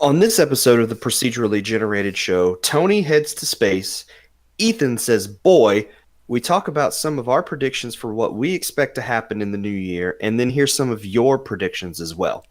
On this episode of the Procedurally Generated Show, Tony heads to space, Ethan says, boy, we talk about some of our predictions for what we expect to happen in the new year, and then hear some of your predictions as well.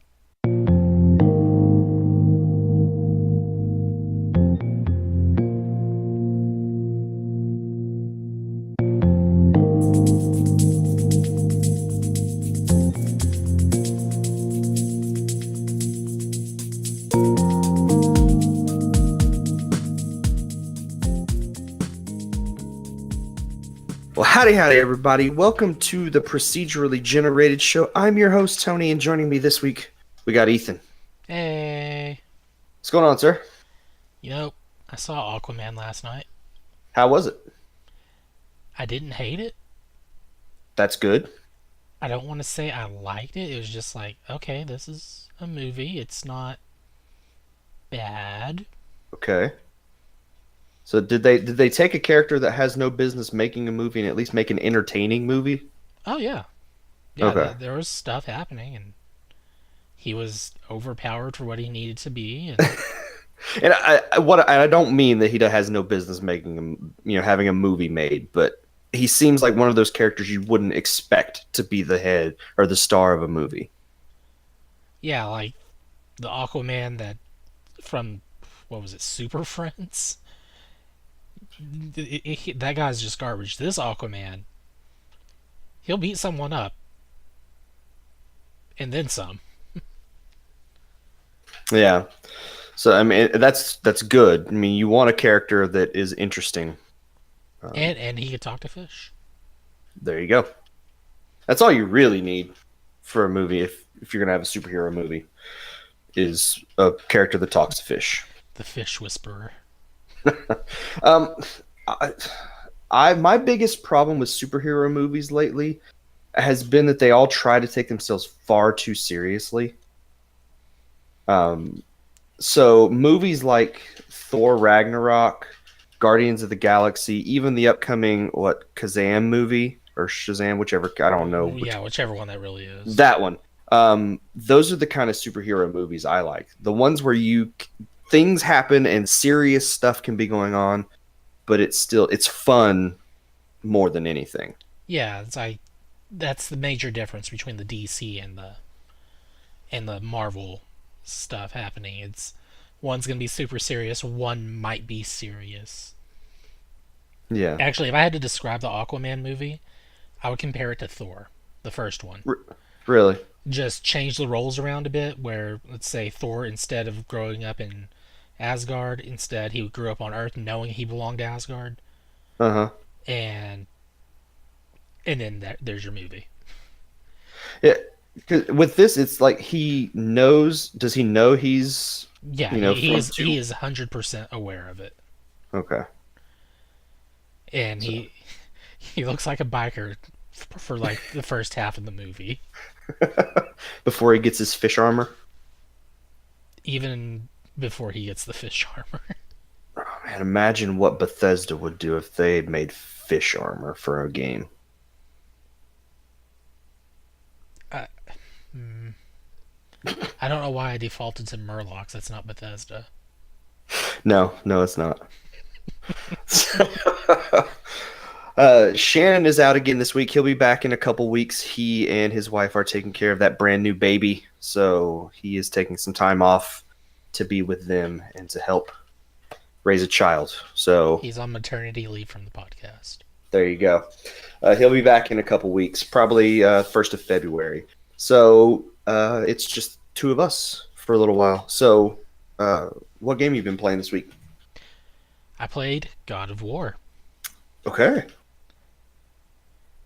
Well, howdy, everybody. Welcome to the Procedurally Generated Show. I'm your host, Tony, and joining me this week, we got Ethan. Hey, What's going on, sir? I saw Aquaman last night. How was it? I didn't hate it. That's good. I don't want to say I liked it. It was just like, okay, this is a movie. It's not bad. Okay. So did they take a character that has no business making a movie and at least make an entertaining movie? Oh yeah, yeah. Okay. There was stuff happening, and he was overpowered for what he needed to be. And And I don't mean that he has no business making having a movie made, but he seems like one of those characters you wouldn't expect to be the head or the star of a movie. yeah, like the Aquaman that from what was it, Super Friends? That guy's just garbage. This Aquaman, he'll beat someone up and then some. Yeah. So I mean that's good. I mean you want a character that is interesting. And he could talk to fish. There you go. That's all you really need for a movie if you're gonna have a superhero movie is a character that talks to fish. The fish whisperer. Um, I, my biggest problem with superhero movies lately has been that they all try to take themselves far too seriously. Um, so movies like Thor Ragnarok, Guardians of the Galaxy, even the upcoming Kazam movie or Shazam, whichever I don't know Yeah, whichever one that really is. that one. Those are the kind of superhero movies I like. The ones where things happen and serious stuff can be going on, but it's fun more than anything. Yeah, it's like that's the major difference between the DC and the Marvel stuff happening. It's one's gonna be super serious, one might be serious. Yeah. Actually, if I had to describe the Aquaman movie, I would compare it to Thor, the first one. Really? Just change the roles around a bit. Where let's say Thor, instead of growing up in Asgard, instead he grew up on Earth knowing he belonged to Asgard, Uh-huh. and then there's your movie. Yeah. 'Cause with this, it's like he knows. Does he know he's Yeah, he is 100% aware of it, Okay. and So he looks like a biker for like the first half of the movie, before he gets his fish armor. even before he gets the fish armor. Oh, man, imagine what Bethesda would do if they had made fish armor for a game. I, mm, I don't know why I defaulted to Murlocs. That's not Bethesda. No, no, it's not. Shannon is out again this week. He'll be back in a couple weeks. He and his wife are taking care of that brand new baby, so he is taking some time off to be with them and to help raise a child. So He's on maternity leave from the podcast. there you go. He'll be back in a couple weeks, probably 1st of February. So it's just two of us for a little while. So what game have you been playing this week? I played God of War, Okay.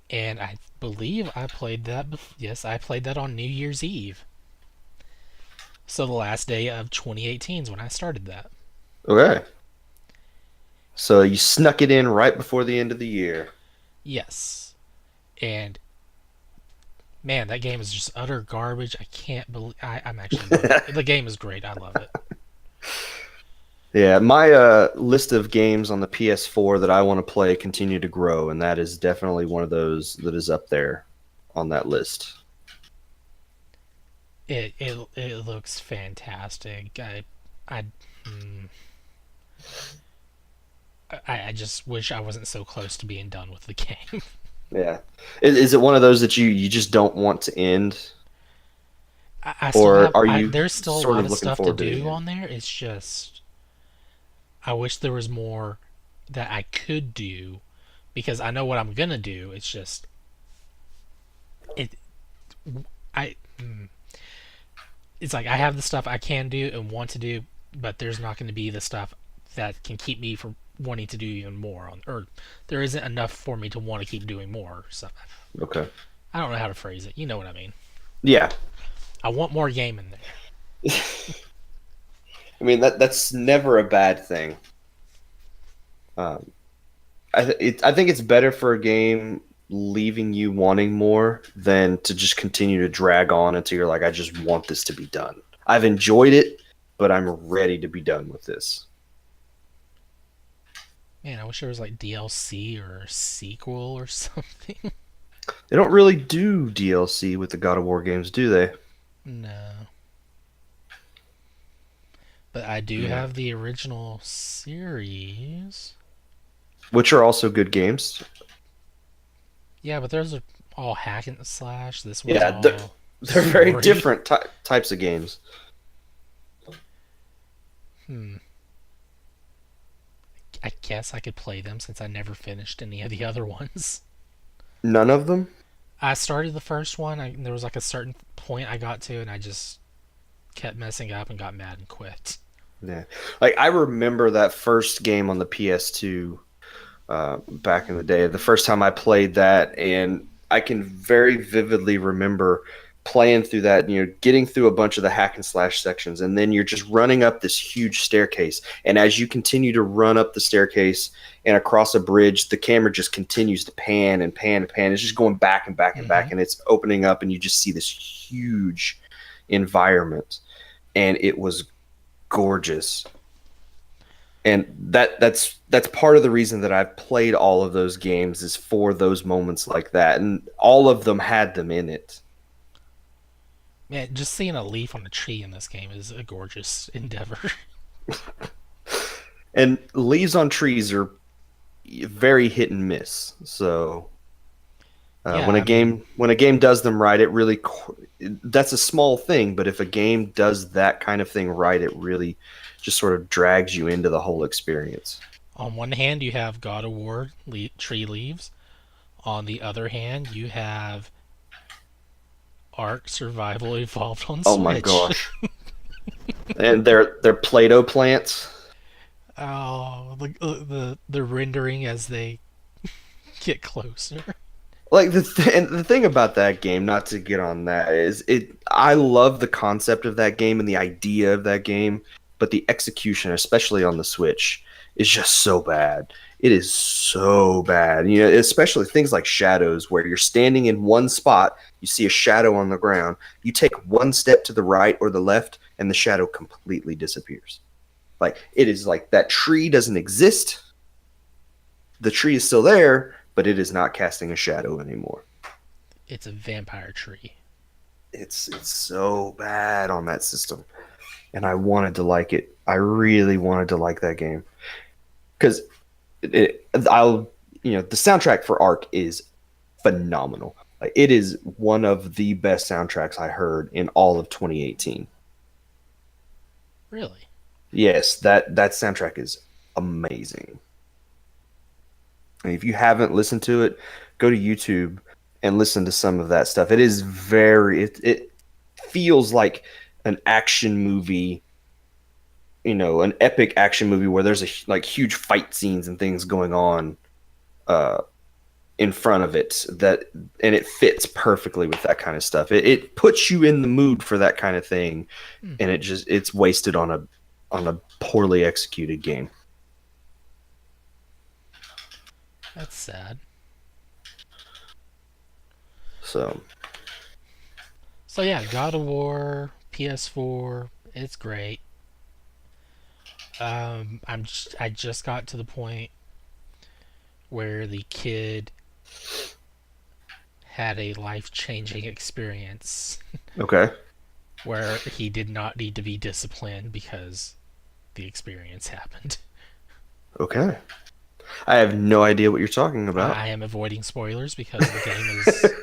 and I believe I played that. Yes, I played that on New Year's Eve. So the last day of 2018 is when I started that. Okay. So you snuck it in right before the end of the year. Yes, and man, that game is just utter garbage. I can't believe I'm actually loving it. The game is great. I love it. Yeah, my list of games on the PS4 that I want to play continue to grow, and that is definitely one of those that is up there on that list. It looks fantastic. I, mm, I just wish I wasn't so close to being done with the game. Yeah. Is it one of those that you just don't want to end, I still or have. are you There's still a sort lot of of looking stuff to forward to the do end? on there. It's just I wish there was more that I could do because I know what I'm gonna do. It's just it. I. It's like I have the stuff I can do and want to do, but there's not going to be the stuff that can keep me from wanting to do even more on, or there isn't enough for me to want to keep doing more. So Okay. I don't know how to phrase it. You know what I mean? Yeah. I want more game in there. I mean that's never a bad thing. Um, I think it's better for a game leaving you wanting more than to just continue to drag on until you're like, I just want this to be done. I've enjoyed it, but I'm ready to be done with this. Man, I wish there was like DLC or a sequel or something. They don't really do DLC with the God of War games, do they? No, but I do Yeah. have the original series. Which are also good games. Yeah, but those are all hack and slash. This one's Yeah, all they're very story. different types of games. Hmm. I guess I could play them since I never finished any of the other ones. None of them? I started the first one. There was like a certain point I got to, and I just kept messing up and got mad and quit. Yeah. Like I remember that first game on the PS2 back in the day. The first time I played that, and I can very vividly remember playing through that. Getting through a bunch of the hack and slash sections, and then you're just running up this huge staircase. And as you continue to run up the staircase and across a bridge, the camera just continues to pan and pan and pan. It's just going back and back and Mm-hmm. back, and it's opening up, and you just see this huge environment, and it was gorgeous. And that's part of the reason that I've played all of those games is for those moments like that, and all of them had them in it. Man, just seeing a leaf on a tree in this game is a gorgeous endeavor. And leaves on trees are very hit and miss. So Yeah, I mean, when a game does them right, it really that's a small thing, but if a game does that kind of thing right, it really just sort of drags you into the whole experience. on one hand you have God of War tree leaves. On the other hand, you have Ark Survival Evolved on Oh my Switch. gosh! And they're Play-Doh plants. Oh, the rendering as they get closer. Like and the thing about that game, not to get on that, is it. I love the concept of that game and the idea of that game, but the execution, especially on the Switch, is just so bad. It is so bad. Especially things like shadows, where you're standing in one spot, you see a shadow on the ground, you take one step to the right or the left, and the shadow completely disappears. Like it is like that tree doesn't exist. The tree is still there, but it is not casting a shadow anymore. It's a vampire tree. It's so bad on that system, and I wanted to like it. I really wanted to like that game because I'll the soundtrack for Ark is phenomenal. Like it is one of the best soundtracks I heard in all of 2018. Really? Yes, that soundtrack is amazing. And if you haven't listened to it, go to YouTube and listen to some of that stuff. It is it feels like an action movie, an epic action movie where there's like huge fight scenes and things going on uh in front of it, and it fits perfectly with that kind of stuff. It puts you in the mood for that kind of thing, Hmm, and it's wasted on a poorly executed game. that's sad. So So yeah, God of War, PS4, it's great. I just got to the point where the kid had a life changing experience okay. where he did not need to be disciplined because the experience happened. Okay. I have no idea what you're talking about. I am avoiding spoilers because the game is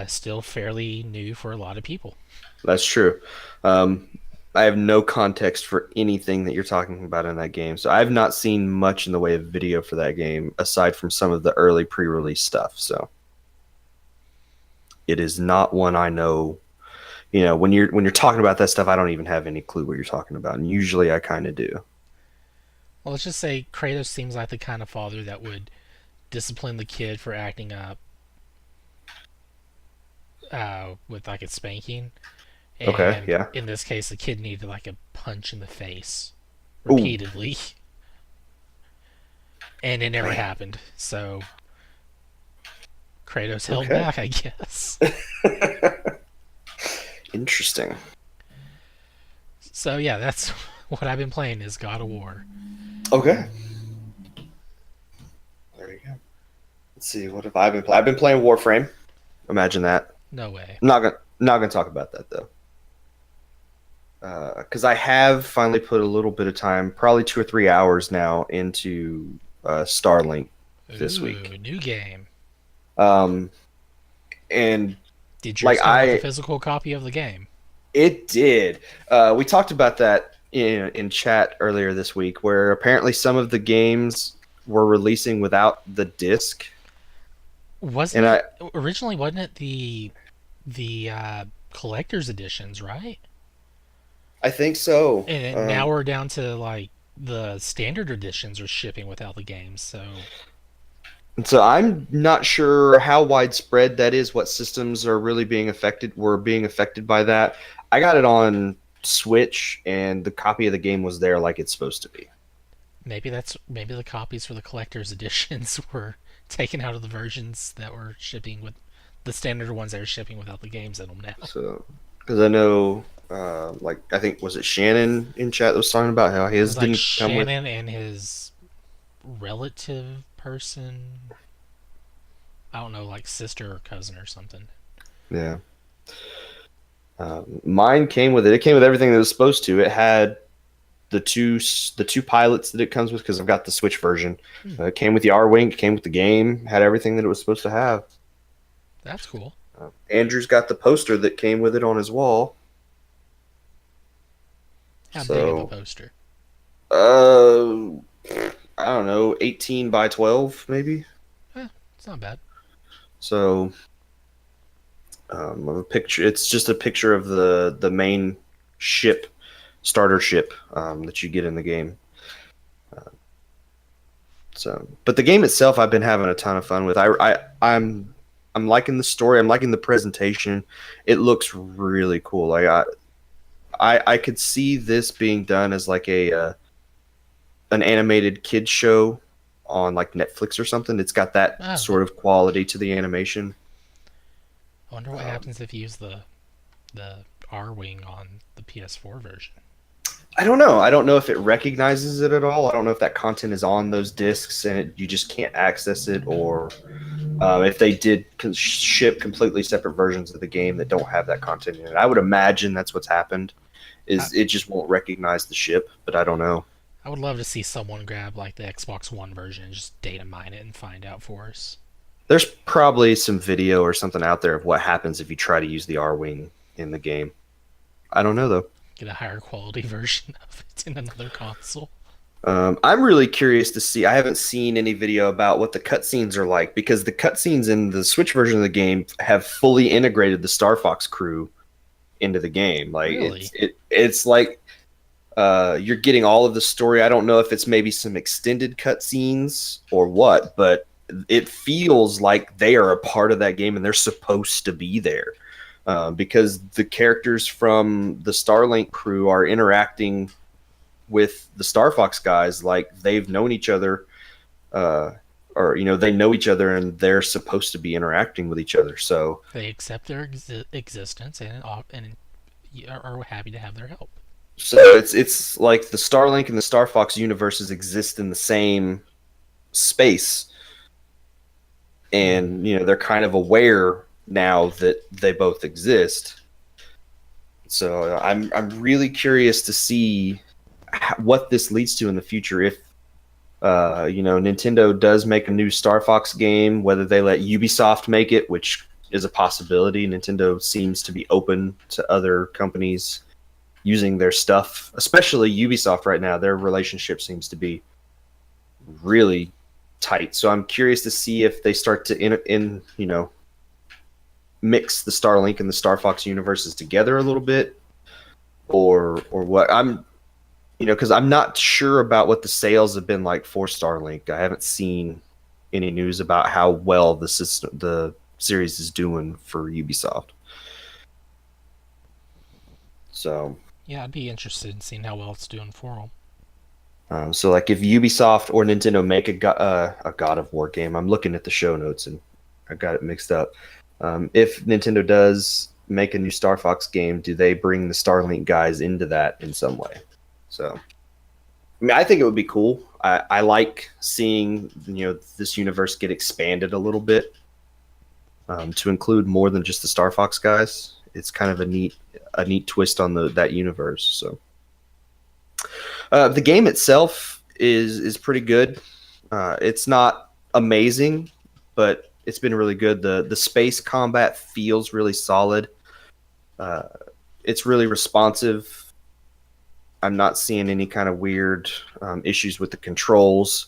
still fairly new for a lot of people. That's true. Um, I have no context for anything that you're talking about in that game, so I've not seen much in the way of video for that game aside from some of the early pre-release stuff. So it is not one I know. You know, when you're talking about that stuff, I don't even have any clue what you're talking about, and usually I kind of do. Well, let's just say Kratos seems like the kind of father that would discipline the kid for acting up with like a spanking, Okay, and yeah. in this case, the kid needed like a punch in the face Ooh, repeatedly, and it never man. happened. So Kratos held Okay. back, I guess. Interesting. So yeah, that's what I've been playing is God of War. Okay. There you go. Let's see. What have I been playing? I've been playing Warframe. Imagine that. No way. Not gonna talk about that though. Because I have finally put a little bit of time, probably 2 or 3 hours now, into Starlink this Ooh, week. new game. Um, and Did yours like come with a physical copy of the game? it did. We talked about that in chat earlier this week, where apparently some of the games were releasing without the disc, Wasn't and it originally? Wasn't it the collector's editions, right? I think so. And now we're down to like the standard editions are shipping without the games. So And so I'm not sure how widespread that is, what systems are really being affected by that. I got it on Switch and the copy of the game was there like it's supposed to be. maybe the copies for the collector's editions were taken out of the versions that were shipping with the standard ones that are shipping without the games in them now. So, because I know, like, I think, was it Shannon in chat that was talking about how It his was like didn't come with? Shannon and his relative person. I don't know, like sister or cousin or something. Yeah. Mine came with it. It came with everything that it was supposed to. It had the two pilots that it comes with because I've got the Switch version. Hmm, It came with the R Wing, it came with the game, had everything that it was supposed to have. that's cool. Andrew's got the poster that came with it on his wall. How big of a So, poster? uh, I don't know, 18 by 12 maybe. It's not bad. So, of a picture. It's just a picture of the main ship, starter ship that you get in the game. So, but the game itself, I've been having a ton of fun with. I'm liking the story. I'm liking the presentation. It looks really cool. Like I could see this being done as like a an animated kids show on like Netflix or something. It's got that Oh, sort of quality to the animation. I wonder what Um, happens if you use the R wing on the PS4 version. I don't know. I don't know if it recognizes it at all. I don't know if that content is on those discs and you just can't access it, or if they did ship completely separate versions of the game that don't have that content in it. I would imagine that's what's happened. I, Is it just won't recognize the ship, but I don't know. I would love to see someone grab like the Xbox One version and just data mine it and find out for us. There's probably some video or something out there of what happens if you try to use the R Wing in the game. I don't know though. Get a higher quality version of it in another console. I'm really curious to see. I haven't seen any video about what the cutscenes are like because the cutscenes in the Switch version of the game have fully integrated the Star Fox crew into the game. Like Really? it's like you're getting all of the story. I don't know if it's maybe some extended cutscenes or what, but it feels like they are a part of that game and they're supposed to be there because the characters from the Starlink crew are interacting with the Star Fox guys like they've known each other, uh, or they know each other and they're supposed to be interacting with each other. So They accept their existence and are happy to have their help. it's like the Starlink and the Star Fox universes exist in the same space, Hmm. and they're kind of aware now that they both exist. So I'm really curious to see what this leads to in the future. If Nintendo does make a new Star Fox game, whether they let Ubisoft make it, which is a possibility. Nintendo seems to be open to other companies using their stuff, especially Ubisoft right now. Their relationship seems to be really tight. So I'm curious to see if they start to mix the Starlink and the Star Fox universes together a little bit, or what. Because I'm not sure about what the sales have been like for Starlink. I haven't seen any news about how well the series is doing for Ubisoft. So, Yeah, I'd be interested in seeing how well it's doing for them. so like if Ubisoft or Nintendo make a God of War game, I'm looking at the show notes and I got it mixed up. If Nintendo does make a new Star Fox game, do they bring the Starlink guys into that in some way? So, I mean, I think it would be cool. I like seeing this universe get expanded a little bit to include more than just the Star Fox guys. It's kind of a neat twist on that universe. So the game itself is pretty good. It's not amazing, but it's been really good. The space combat feels really solid. Uh, it's really responsive. I'm not seeing any kind of weird issues with the controls.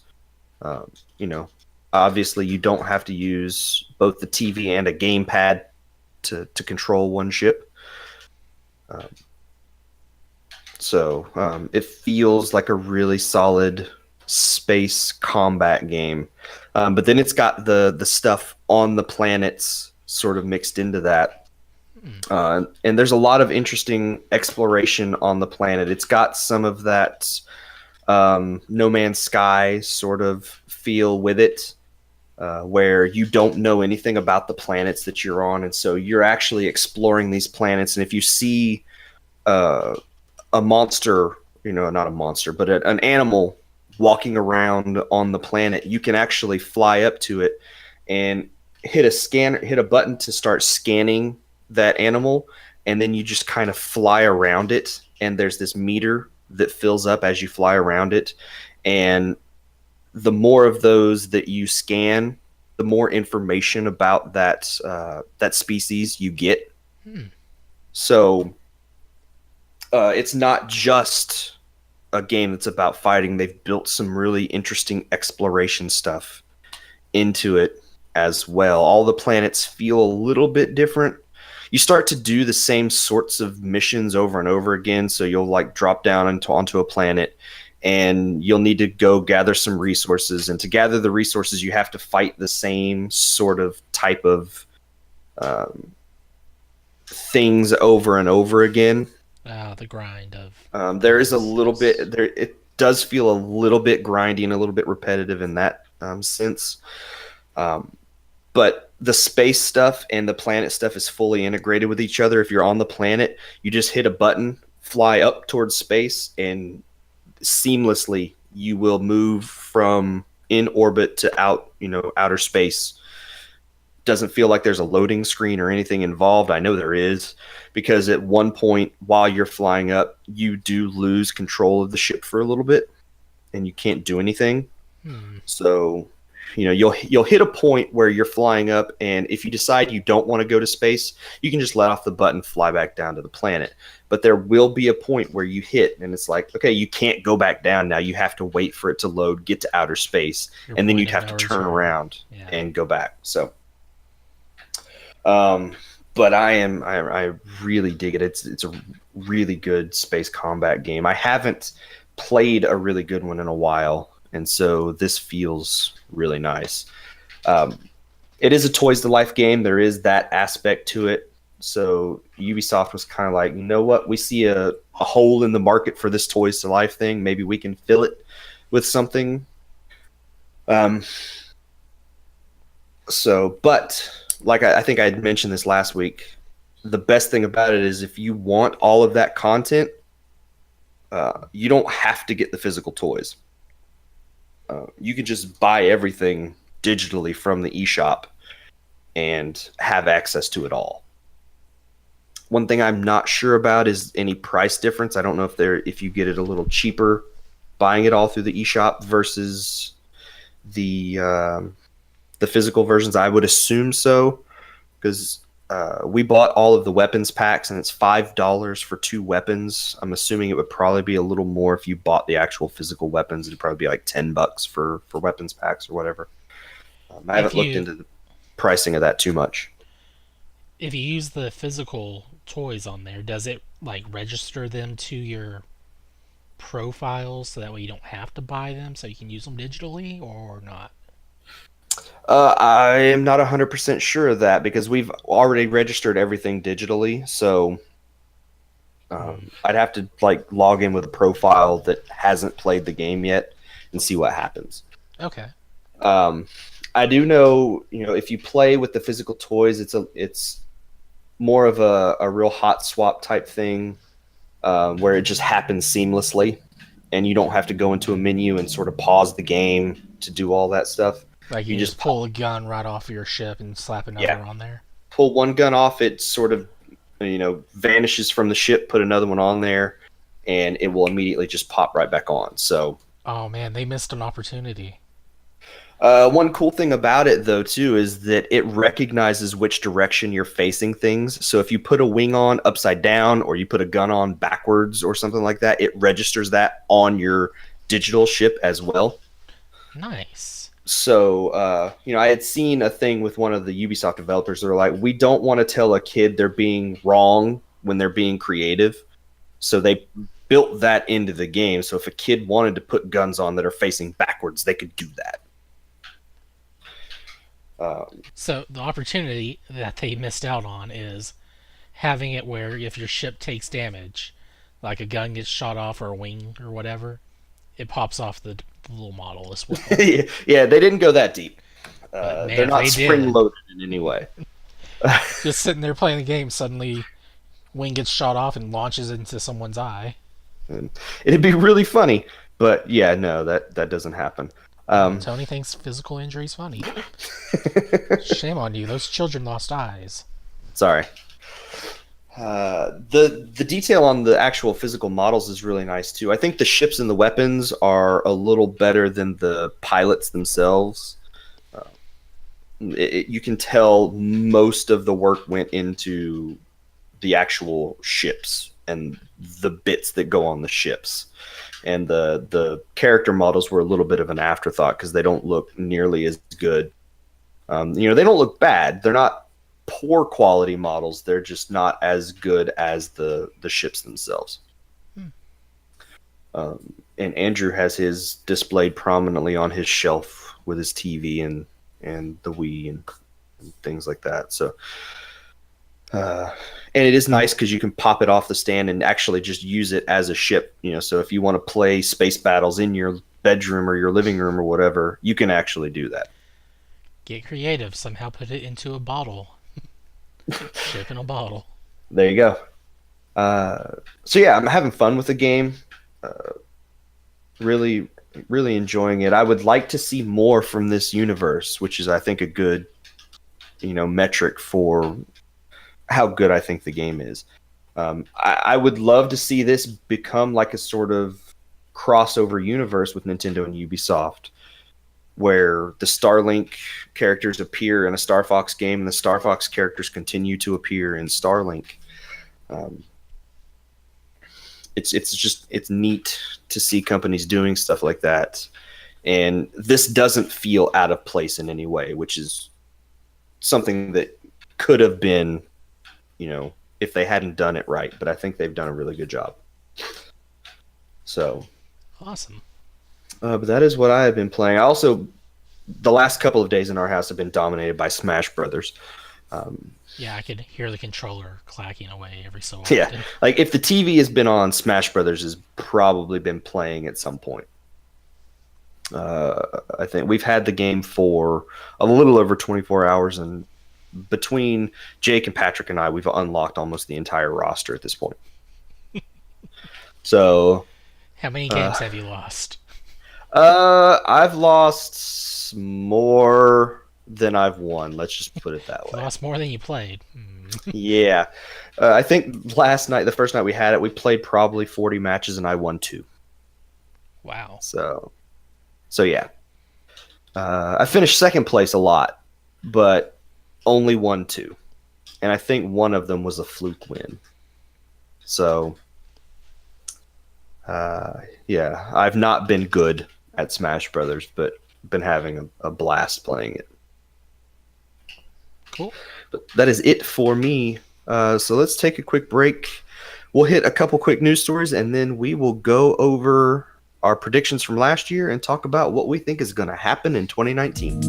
Um, you know, Obviously you don't have to use both the TV and a gamepad to control one ship. Um, so it feels like a really solid space combat game. But then it's got the stuff on the planets sort of mixed into that. And there's a lot of interesting exploration on the planet. It's got some of that No Man's Sky sort of feel with it, where you don't know anything about the planets that you're on, and so you're actually exploring these planets. And if you see uh, a monster, not a monster, but an animal walking around on the planet, you can actually fly up to it and hit a button to start scanning that animal, and then you just kind of fly around it, and there's this meter that fills up as you fly around it, and the more of those that you scan, the more information about that species you get. Hmm. So it's not just a game that's about fighting. They've built some really interesting exploration stuff into it as well. All the planets feel a little bit different. You start to do the same sorts of missions over and over again. So you'll like drop down onto a planet and you'll need to go gather some resources. And to gather the resources, you have to fight the same sort of type of um, things over and over again. The grind of There is a things. little Yes. bit there. It does feel a little bit grindy and a little bit repetitive in that sense. Um, but the space stuff and the planet stuff is fully integrated with each other. If you're on the planet, you just hit a button, fly up towards space, and seamlessly you will move from in orbit to outer space. Doesn't feel like there's a loading screen or anything involved. I know there is, because at one point while you're flying up, you do lose control of the ship for a little bit and you can't do anything. Hmm. So, you'll hit a point where you're flying up, and if you decide you don't want to go to space, you can just let off the button, fly back down to the planet. But there will be a point where you hit, and it's like, okay, you can't go back down now. You have to wait for it to load, get to outer space, Your and then point you'd of have no to turn return. around Yeah. and go back. So, um, but I really dig it. It's a really good space combat game. I haven't played a really good one in a while, and so this feels really nice. Um, it is a toys to life game. There is that aspect to it. So Ubisoft was kind of like, you know what? We see a hole in the market for this toys to life thing. Maybe we can fill it with something. Um, but like I think I had mentioned this last week, the best thing about it is if you want all of that content, you don't have to get the physical toys. You can just buy everything digitally from the eShop and have access to it all. One thing I'm not sure about is any price difference. I don't know if you get it a little cheaper buying it all through the eShop versus the the physical versions. I would assume so because we bought all of the weapons packs and it's $5 for two weapons. I'm assuming it would probably be a little more if you bought the actual physical weapons. It'd probably be like $10 for weapons packs or whatever. I If haven't looked you into the pricing of that too much. if you use the physical toys on there, does it like register them to your profiles so that way you don't have to buy them so you can use them digitally or not? I am not 100% sure of that because we've already registered everything digitally. So Hmm. I'd have to like log in with a profile that hasn't played the game yet and see what happens. Okay. Um, I do know, if you play with the physical toys, it's more of a real hot swap type thing where it just happens seamlessly, and you don't have to go into a menu and sort of pause the game to do all that stuff. Like You you just just pull a gun right off your ship and slap yeah, another on there. pull one gun off, it sort of vanishes from the ship, put another one on there, and it will immediately just pop right back on. So Oh man, they missed an opportunity. one cool thing about it, though, too, is that it recognizes which direction you're facing things. So if you put a wing on upside down or you put a gun on backwards or something like that, it registers that on your digital ship as well. Nice. So, I had seen a thing with one of the Ubisoft developers. They're like, we don't want to tell a kid they're being wrong when they're being creative. So they built that into the game. So if a kid wanted to put guns on that are facing backwards, they could do that. Um, So the opportunity that they missed out on is having it where if your ship takes damage, like a gun gets shot off or a wing or whatever, it pops off the little model as well. yeah, they didn't go that deep. But man, They're if not they spring did, loaded in any way. just sitting there playing the game, suddenly wing gets shot off and launches into someone's eye. And it'd be really funny, but yeah, no, that doesn't happen. Oh, Um, Tony thinks physical injury's funny. Shame on you. Those children lost eyes. sorry. The detail on the actual physical models is really nice too. I think the ships and the weapons are a little better than the pilots themselves. You can tell most of the work went into the actual ships and the bits that go on the ships. And the character models were a little bit of an afterthought because they don't look nearly as good. They don't look bad. They're not poor quality models. They're just not as good as the ships themselves. Hmm. And Andrew has his displayed prominently on his shelf with his TV and the Wii and things like that. So, uh, and it is nice because you can pop it off the stand and actually just use it as a ship. So if you want to play space battles in your bedroom or your living room or whatever, you can actually do that. Get creative. Somehow put it into a bottle. Ship in a bottle. There you go. So yeah, I'm having fun with the game. Really, really enjoying it. I would like to see more from this universe, which is, I think, a good, metric for how good I think the game is. I would love to see this become like a sort of crossover universe with Nintendo and Ubisoft, where the Starlink characters appear in a Star Fox game and the Star Fox characters continue to appear in Starlink. Um, it's neat to see companies doing stuff like that, and this doesn't feel out of place in any way, which is something that could have been, if they hadn't done it right. But I think they've done a really good job. So, Awesome. but that is what I have been playing. I also, the last couple of days in our house have been dominated by Smash Brothers. Um, Yeah, I could hear the controller clacking away every so yeah, often. like if the TV has been on, Smash Brothers has probably been playing at some point. I think we've had the game for a little over 24 hours, and between Jake and Patrick and I, we've unlocked almost the entire roster at this point. So, How many uh, games have you lost? I've lost more. then I've won. Let's just put it that You way. lost more than you played. Yeah. I think last night, the first night we had it, we played probably 40 matches and I won two. Wow. So yeah. I finished second place a lot, but only won two. And I think one of them was a fluke win. So, yeah, I've not been good at Smash Brothers, but been having a blast playing it. Cool. But that is it for me. So let's take a quick break. We'll hit a couple quick news stories, and then we will go over our predictions from last year and talk about what we think is going to happen in 2019.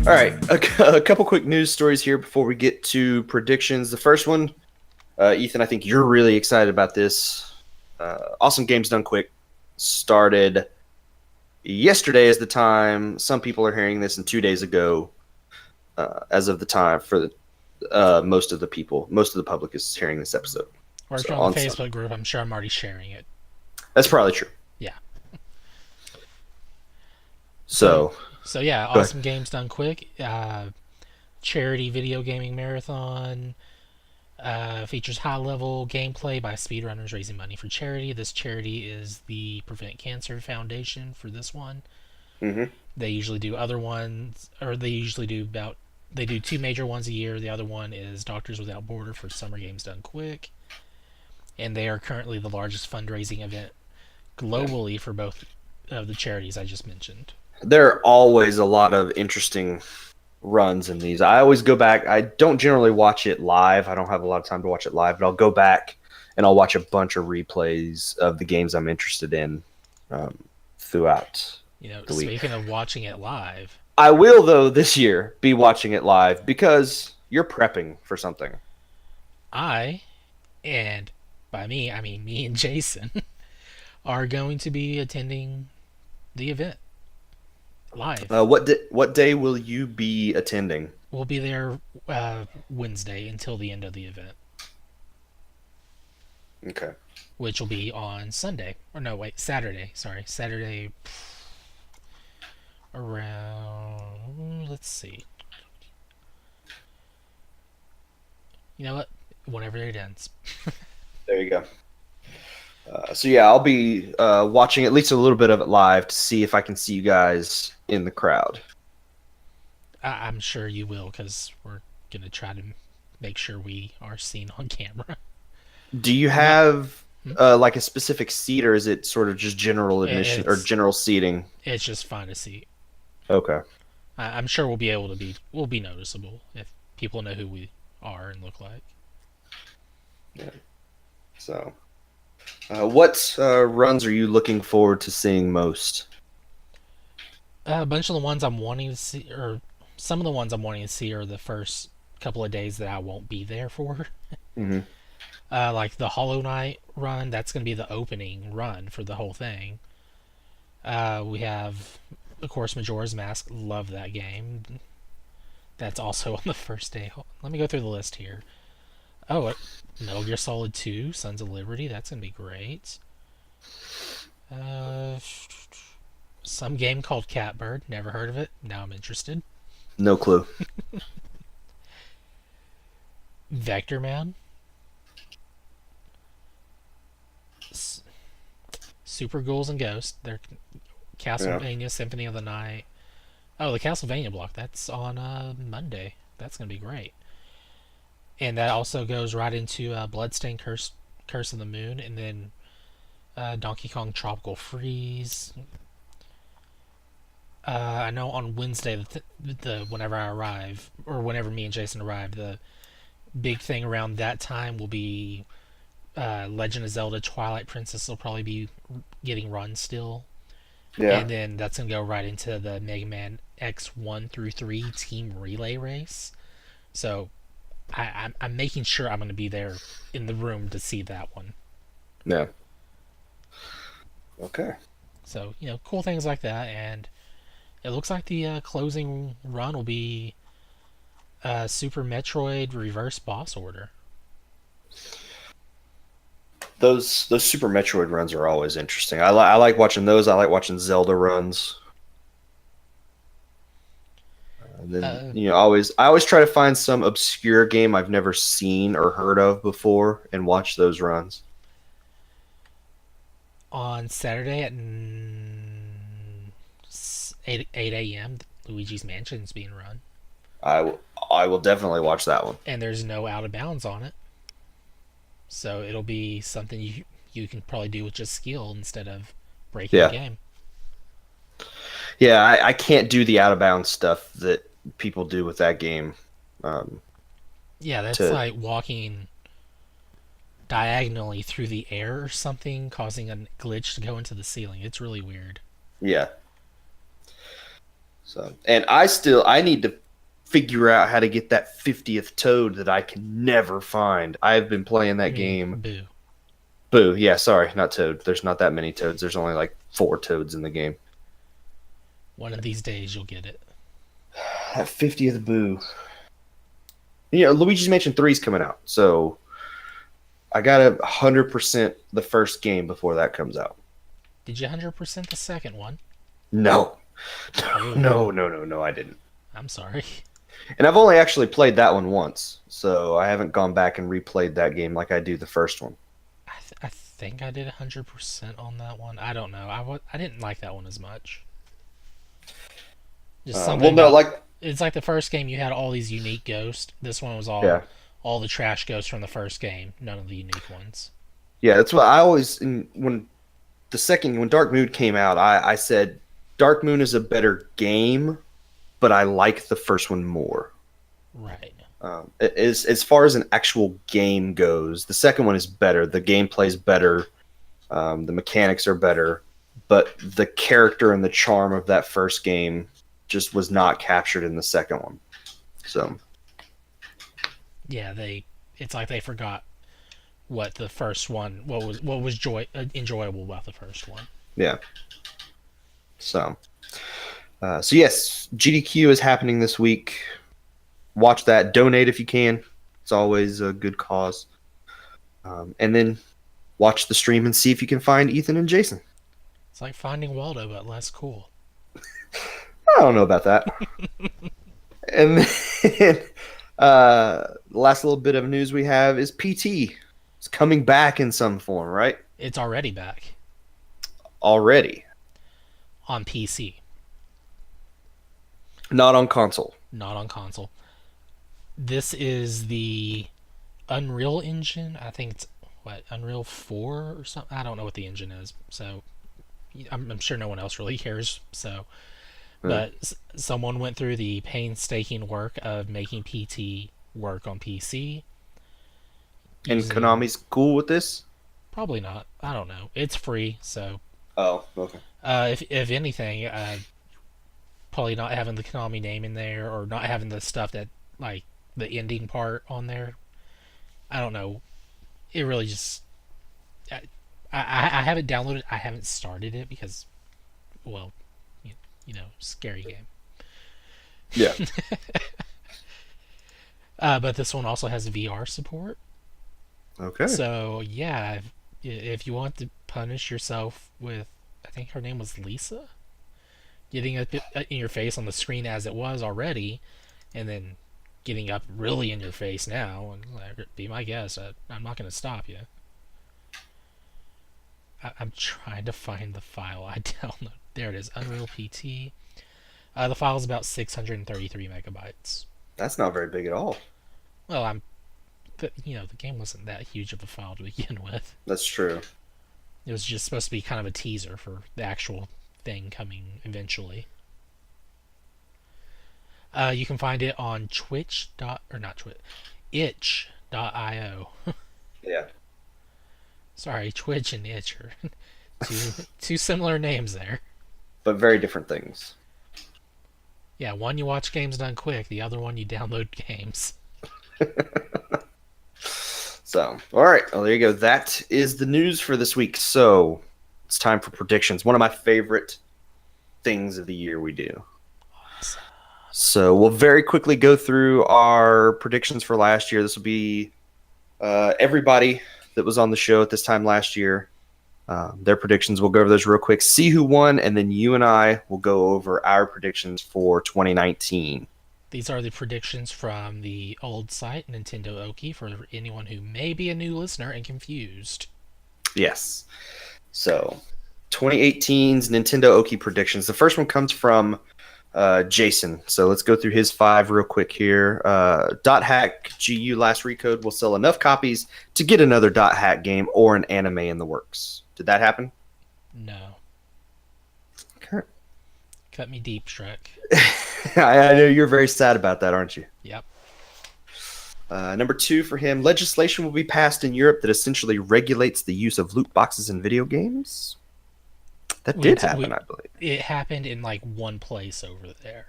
All right, a couple quick news stories here before we get to predictions. The first one, Ethan, I think you're really excited about this. Awesome Games Done Quick started yesterday as the time. Some people are hearing this, and 2 days ago, as of the time for most of the public is hearing this episode. Or if So you're on the on Facebook Sunday. group, I'm sure I'm already sharing it. That's probably true. Yeah. So yeah, go ahead. Awesome Games Done Quick. Charity video gaming marathon. Features high-level gameplay by speedrunners raising money for charity. This charity is the Prevent Cancer Foundation for this one. Mm-hmm. They usually do other ones, or they do two major ones a year. The other one is Doctors Without Border for Summer Games Done Quick. And they are currently the largest fundraising event globally for both of the charities I just mentioned. There are always a lot of interesting runs in these. I always go back. I don't generally watch it live. I don't have a lot of time to watch it live, but I'll go back and I'll watch a bunch of replays of the games I'm interested in throughout the week. Speaking of watching it live, I will, though, this year be watching it live because you're prepping for something. and by me, I mean me and Jason, are going to be attending the event live. What day will you be attending? We'll be there Wednesday until the end of the event, Okay. which will be on Sunday. Or no, wait, Saturday. Sorry, Saturday around. Let's see. You know what? Whenever it ends. There you go. So yeah, I'll be watching at least a little bit of it live to see if I can see you guys in the crowd. I'm sure you will, because we're going to try to make sure we are seen on camera. Do you have like a specific seat, or is it sort of just general admission or general seating? It's just fine to see. Okay. I'm sure we'll be noticeable if people know who we are and look like. Yeah. So, what runs are you looking forward to seeing most? A bunch of the ones I'm wanting to see, or some of the ones I'm wanting to see, are the first couple of days that I won't be there for. Mm-hmm. Like the Hollow Knight run, that's going to be the opening run for the whole thing. We have, of course, Majora's Mask. Love that game. That's also on the first day. Let me go through the list here. Oh, Metal Gear Solid 2, Sons of Liberty. That's going to be great. Some game called Catbird. Never heard of it. Now I'm interested. No clue. Vector Man. Super Ghouls and Ghosts. They're Castlevania Symphony of the Night. Oh, the Castlevania block. That's on Monday. That's going to be great. And that also goes right into Bloodstained Curse of the Moon, and then Donkey Kong Tropical Freeze. I know on Wednesday, whenever I arrive, or whenever me and Jason arrive, the big thing around that time will be Legend of Zelda Twilight Princess will probably be getting run still. Yeah. And then that's going to go right into the Mega Man X1 through 3 Team Relay Race. So I'm making sure I'm going to be there in the room to see that one. Yeah. Okay. So, cool things like that. And it looks like the closing run will be Super Metroid Reverse Boss Order. Those Super Metroid runs are always interesting. I like watching those. I like watching Zelda runs. And then Uh, I always try to find some obscure game I've never seen or heard of before and watch those runs. on Saturday at 8 a.m., Luigi's Mansion is being run, I will definitely watch that one. and there's no out of bounds on it. So it'll be something you can probably do with just skill instead of breaking the Yeah, game. yeah. I can't do the out of bounds stuff that people do with that game. Um, Yeah, that's to like walking diagonally through the air or something, causing a glitch to go into the ceiling. It's really weird. yeah. So, and I need to figure out how to get that 50th toad that I can never find. I've been playing I that mean, game. boo. Boo. Yeah, sorry, not toad. There's not that many toads. There's only like 4 toads in the game. One of these days you'll get it. That 50th boo. Luigi's Mansion 3 is coming out. So I got to 100% the first game before that comes out. Did you 100% the second one? No. Ooh, No, I didn't. I'm sorry. And I've only actually played that one once. So I haven't gone back and replayed that game like I do the first one. I think I did 100% on that one. I don't know. I didn't like that one as much. Just something Well, no, about like, it's like the first game you had all these unique ghosts. This one was yeah. all the trash ghosts from the first game, none of the unique ones. Yeah, that's what I always, when Dark Moon came out, I said Dark Moon is a better game, but I like the first one more. Right. As far as an actual game goes, the second one is better. The gameplay is better. The mechanics are better, but the character and the charm of that first game just was not captured in the second one. So Yeah, it's like they forgot what the first one what was enjoyable about the first one. yeah. So so yes, GDQ is happening this week. Watch that. Donate if you can. It's always a good cause. And then watch the stream and see if you can find Ethan and Jason. It's like Finding Waldo but less cool. I don't know about that. And then last little bit of news we have is PT. It's coming back in some form, right? It's already back Already. on PC, Not on console. not on console. This is the Unreal Engine. I think it's what, Unreal 4 or something. I don't know what the engine is, so I'm sure no one else really cares. So, but someone went through the painstaking work of making PT work on PC. And Using, Konami's cool with this? probably not. I don't know. It's free, so Oh, okay. if anything, probably not having the Konami name in there or not having the stuff that like the ending part on there. I don't know. It really just I haven't downloaded. I haven't started it because, well, scary game. Yeah. But this one also has VR support. Okay. So yeah, if you want to punish yourself with, I think her name was Lisa, getting up in your face on the screen as it was already, and then getting up really in your face now, and be my guest. I'm not going to stop you. I'm trying to find the file I downloaded. There it is, Unreal PT. The file is about 633 megabytes. That's not very big at all. Well, the game wasn't that huge of a file to begin with. That's true. It was just supposed to be kind of a teaser for the actual thing coming eventually. You can find it on itch.io. Yeah. Sorry, Twitch and Itch are two similar names there. But very different things. Yeah, one you watch games done quick, the other one you download games. So, all right. Well, there you go. That is the news for this week. So, it's time for predictions. One of my favorite things of the year we do. Awesome. So, we'll very quickly go through our predictions for last year. This will be everybody that was on the show at this time last year. Their predictions, we'll go over those real quick, see who won, and then you and I will go over our predictions for 2019. These are the predictions from the old site, Nintendo Oki, for anyone who may be a new listener and confused. Yes. So, 2018's Nintendo Oki predictions. The first one comes from Jason. So let's go through his 5 real quick here. Dot Hack GU Last Recode will sell enough copies to get another Dot Hack game or an anime in the works. Did that happen? No. Okay. Cut me deep, Shrek. I know you're very sad about that, aren't you? Yep. Number 2 for him, legislation will be passed in Europe that essentially regulates the use of loot boxes in video games. That did happen, I believe. It happened in like one place over there.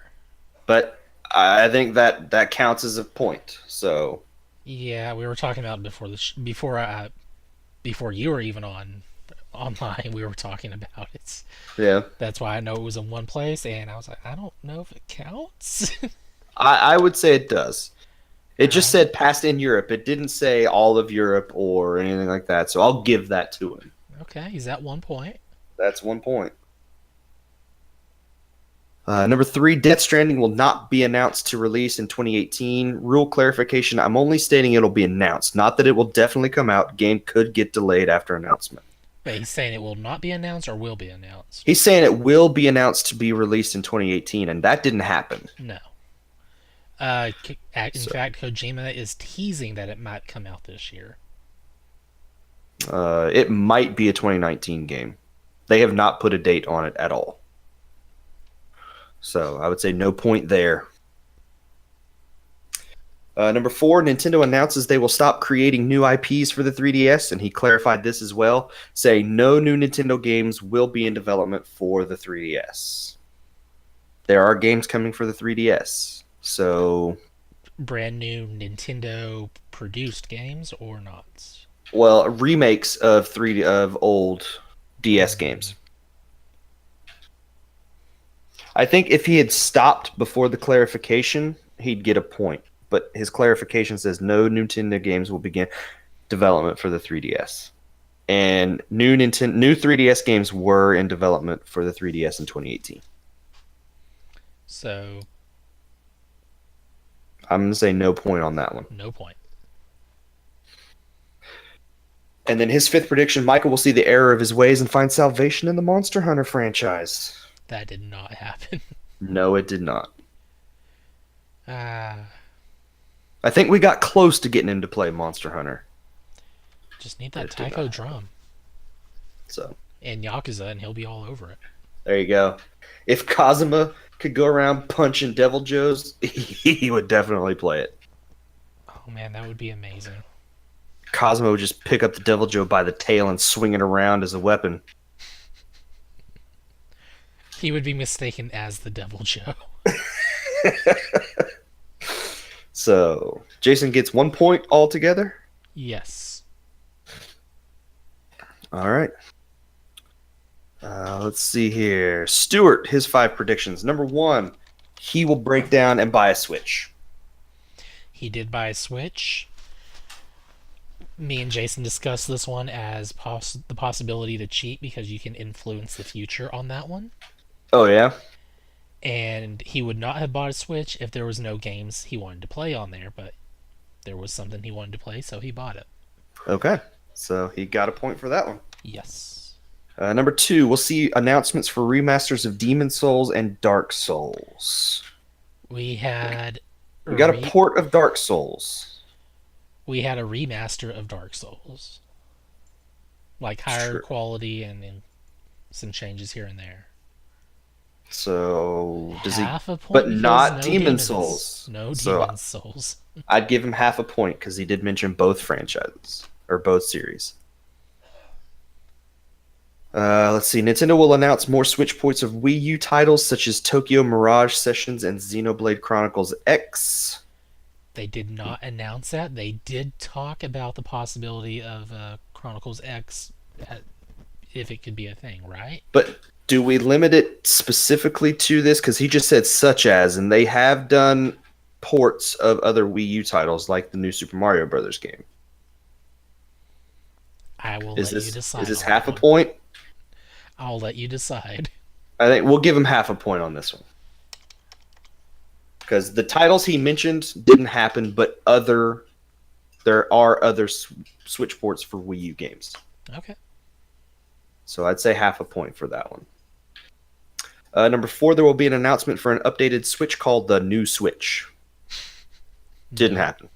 But I think that counts as a point. So yeah, we were talking about it before you were even online. We were talking about it. Yeah, that's why I know it was in one place, and I was like, I don't know if it counts. I would say it does. It just said passed in Europe. It didn't say all of Europe or anything like that. So I'll give that to him. Okay, he's at 1 point. That's 1 point. Number 3, Death Stranding will not be announced to release in 2018. Rule clarification, I'm only stating it'll be announced, not that it will definitely come out. Game could get delayed after announcement. Wait, he's saying it will not be announced or will be announced? He's saying it will be announced to be released in 2018, and that didn't happen. No. In fact, Kojima is teasing that it might come out this year. It might be a 2019 game. They have not put a date on it at all. So I would say no point there. Number 4, Nintendo announces they will stop creating new IPs for the 3DS, and he clarified this as well, saying no new Nintendo games will be in development for the 3DS. There are games coming for the 3DS, so... brand new Nintendo-produced games or not? Well, remakes of old DS games. I think if he had stopped before the clarification, he'd get a point. But his clarification says no Nintendo games will begin development for the 3DS. And new 3DS games were in development for the 3DS in 2018. So I'm going to say no point on that one. No point. And then his 5th prediction, Michael will see the error of his ways and find salvation in the Monster Hunter franchise. That did not happen. No, it did not. I think we got close to getting him to play Monster Hunter. Just need that taiko drum. So. And Yakuza, and he'll be all over it. There you go. If Kazuma could go around punching Devil Joes, he would definitely play it. Oh man, that would be amazing. Kazuma would just pick up the Devil Joe by the tail and swing it around as a weapon. He would be mistaken as the Devil Joe. So, Jason gets 1 point altogether? Yes. All right. Let's see here. Stuart, his 5 predictions. Number 1, he will break down and buy a Switch. He did buy a Switch. Me and Jason discussed this one as the possibility to cheat because you can influence the future on that one. Oh, yeah? And he would not have bought a Switch if there was no games he wanted to play on there, but there was something he wanted to play, so he bought it. Okay. So he got a point for that one. Yes. Number 2, we'll see announcements for remasters of Demon's Souls and Dark Souls. We got a port of Dark Souls. We had a remaster of Dark Souls. Like higher quality and some changes here and there. So does half he? A point but not no Demon's Souls. No so Demon's Souls. I'd give him half a point because he did mention both franchises or both series. Let's see. Nintendo will announce more Switch ports of Wii U titles such as Tokyo Mirage Sessions and Xenoblade Chronicles X. They did not announce that. They did talk about the possibility of Chronicles X if it could be a thing, right? But do we limit it specifically to this? Because he just said such as, and they have done ports of other Wii U titles like the new Super Mario Brothers game. I will Is let you this decide this on that half a one. point? I'll let you decide. I think we'll give him half a point on this one because the titles he mentioned didn't happen, but there are other Switch ports for Wii U games. Okay. So I'd say half a point for that one. Number 4, there will be an announcement for an updated Switch called the New Switch. Didn't No. happen.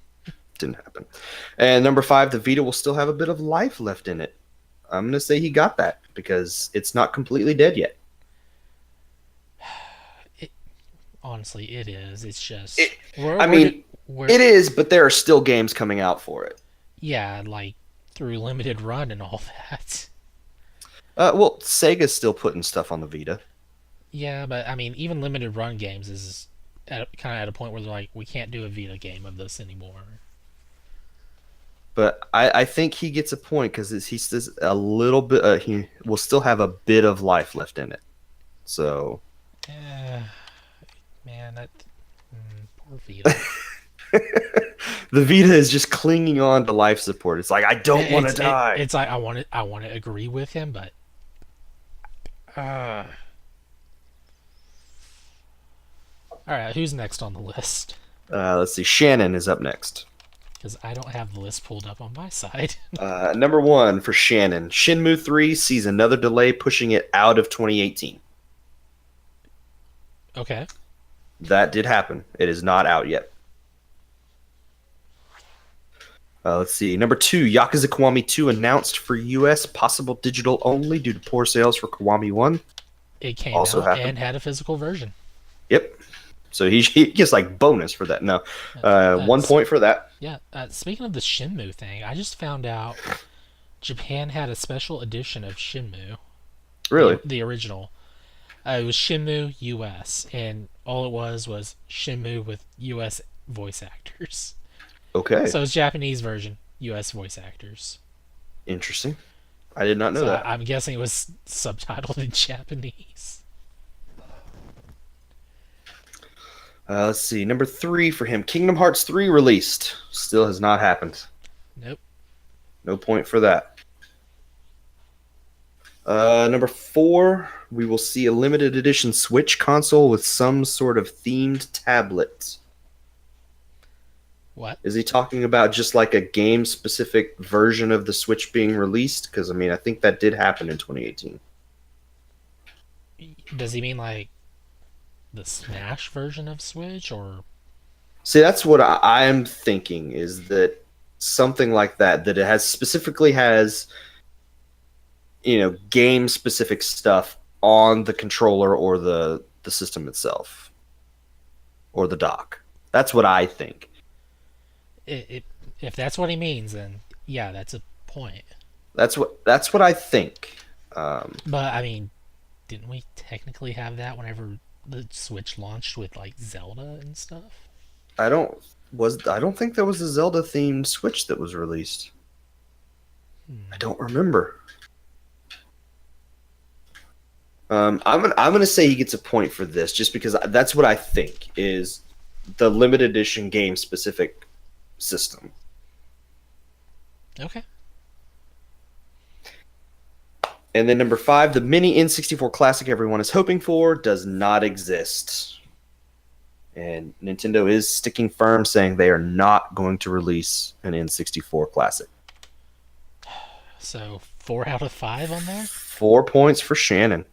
Didn't happen. And number 5, the Vita will still have a bit of life left in it. I'm going to say he got that because it's not completely dead yet. It, honestly, it is. It's just It, I mean, we're it is, but there are still games coming out for it. yeah, like through limited run and all that. Well, Sega's still putting stuff on the Vita. Yeah, but I mean, even limited run games is kind of at a point where they're like, we can't do a Vita game of this anymore. But I think he gets a point because he says a little bit. He will still have a bit of life left in it. So, Man, that poor Vita. the Vita is just clinging on to life support. It's like I don't want to die. It's like I want to agree with him, but all right, who's next on the list? Let's see. Shannon is up next. Because I don't have the list pulled up on my side. Number 1 for Shannon. Shenmue 3 sees another delay, pushing it out of 2018. Okay. That did happen. It is not out yet. Let's see. Number 2, Yakuza Kiwami 2 announced for US, possible digital only due to poor sales for Kiwami 1. It came Also out happened. and had a physical version. Yep. So he gets like bonus for that. No, 1 point for that. Yeah. Speaking of the Shinmu thing, I just found out Japan had a special edition of Shinmu, Really? the original. It was Shinmu US, and all it was Shinmu with US voice actors. Okay. So it's Japanese version, US voice actors. Interesting. I did not know So that. I'm guessing it was subtitled in Japanese. Let's see. Number 3 for him. Kingdom Hearts 3 released. Still has not happened. Nope. No point for that. Number 4, we will see a limited edition Switch console with some sort of themed tablet. What? Is he talking about just like a game-specific version of the Switch being released? Because, I mean, I think that did happen in 2018. Does he mean like the Smash version of Switch, or See, that's what I am thinking, is that something like that it has specifically has, game-specific stuff on the controller or the system itself or the dock. That's what I think. if that's what he means, then yeah, that's a point. That's what I think. But I mean, didn't we technically have that whenever the Switch launched with like Zelda and stuff? I don't think there was a Zelda themed Switch that was released. I don't remember. I'm gonna say he gets a point for this just because that's what I think is the limited edition game specific system. Okay. And then number 5, the mini N64 classic everyone is hoping for does not exist. And Nintendo is sticking firm, saying they are not going to release an N64 classic. So 4 out of 5 on there. 4 points for Shannon.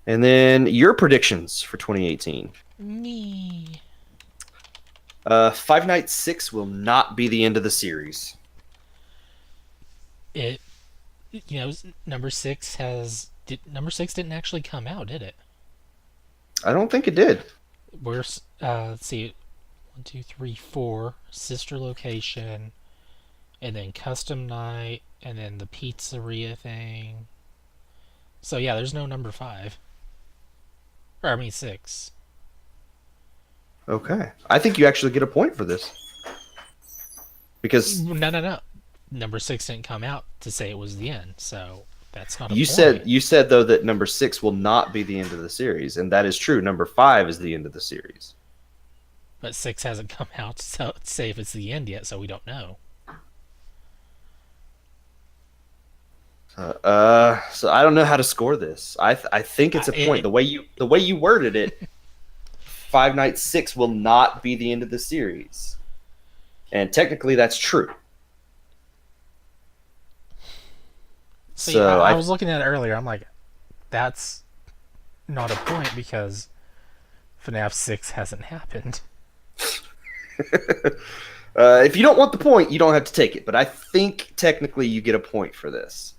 And then your predictions for 2018. Me. Five Nights 6 will not be the end of the series. It, number 6 number 6 didn't actually come out, did it? I don't think it did. Let's see, 1, 2, 3, 4, sister location, and then custom night, and then the pizzeria thing. So yeah, there's no number 5. Or I mean 6. Okay. I think you actually get a point for this. Because No. Number 6 didn't come out to say it was the end, so that's not a you point. said though that number 6 will not be the end of the series, and that is true. Number 5 is the end of the series. But 6 hasn't come out to say if it's the end yet, so we don't know. So I don't know how to score this. I think it's a point. The way you worded it, Five Nights 6 will not be the end of the series, and technically that's true. See, So I I was looking at it earlier. I'm like, that's not a point because FNAF 6 hasn't happened. if you don't want the point, you don't have to take it. But I think technically you get a point for this.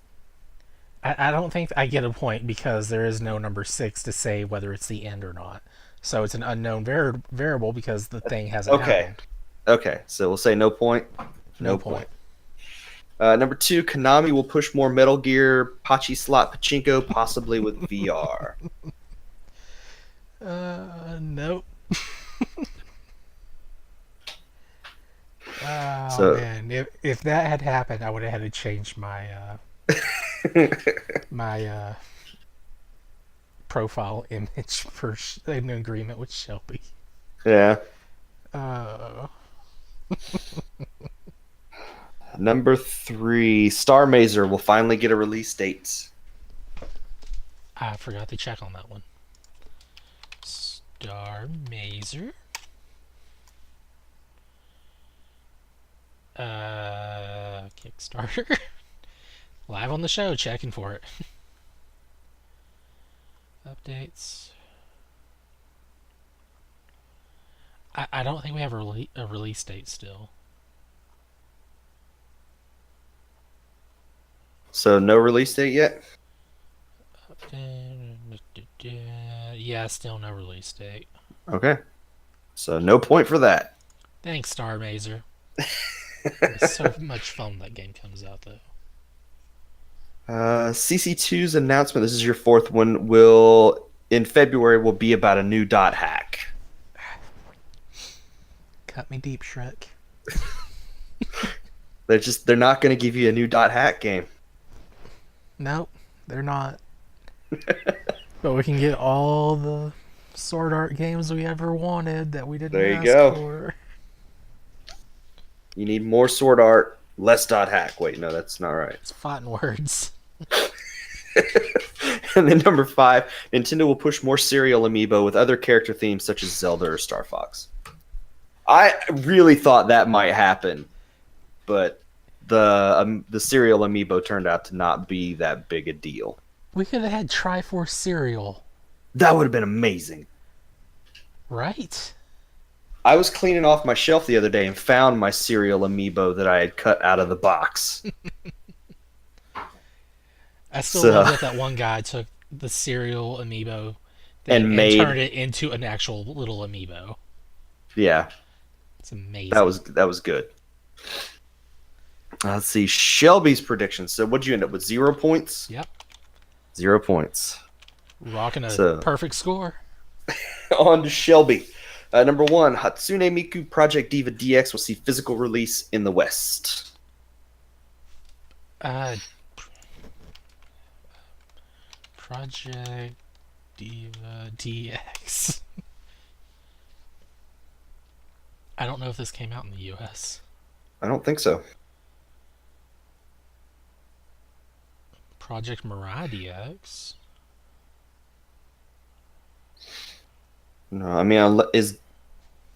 I don't think I get a point because there is no number 6 to say whether it's the end or not. So it's an unknown variable because the thing hasn't Okay. happened. Okay. So we'll say no point. No No point. point. Number 2, Konami will push more Metal Gear Pachi Slot Pachinko, possibly with VR. Nope. Oh So man, if that had happened, I would have had to change my my profile image for an agreement with Shelby. yeah. Uh, Number 3, Star Mazer will finally get a release date. I forgot to check on that one. Star Mazer. Kickstarter. Live on the show, checking for it. Updates. I don't think we have a release date still. So no release date yet? Yeah, still no release date. Okay. So no point for that. Thanks, Star Mazer. It's so much fun when that game comes out, though. CC2's announcement, this is your fourth one, will in February will be about a new dot hack. Cut me deep, Shrek. They're not going to give you a new dot hack game. Nope, they're not. But we can get all the Sword Art games we ever wanted that we didn't There you ask go. for. You need more sword art, less dot hack. Wait, no, that's not right. It's fought in words. And then number 5, Nintendo will push more serial amiibo with other character themes such as Zelda or Star Fox. I really thought that might happen, but the serial amiibo turned out to not be that big a deal. We could have had Triforce cereal, That would have been amazing. right? I was cleaning off my shelf the other day and found my cereal amiibo that I had cut out of the box. I still So- love that one guy took the cereal amiibo thing And made- turned it into an actual little amiibo. Yeah, It's amazing. that was good. Let's see Shelby's predictions. So what'd you end up with? 0 points? Yep. 0 points. Rocking a So- perfect score. On to Shelby. Number 1, Hatsune Miku Project Diva DX will see physical release in the West. Project Diva DX. I don't know if this came out in the US. I don't think so. Project Mirai DX. No, I mean,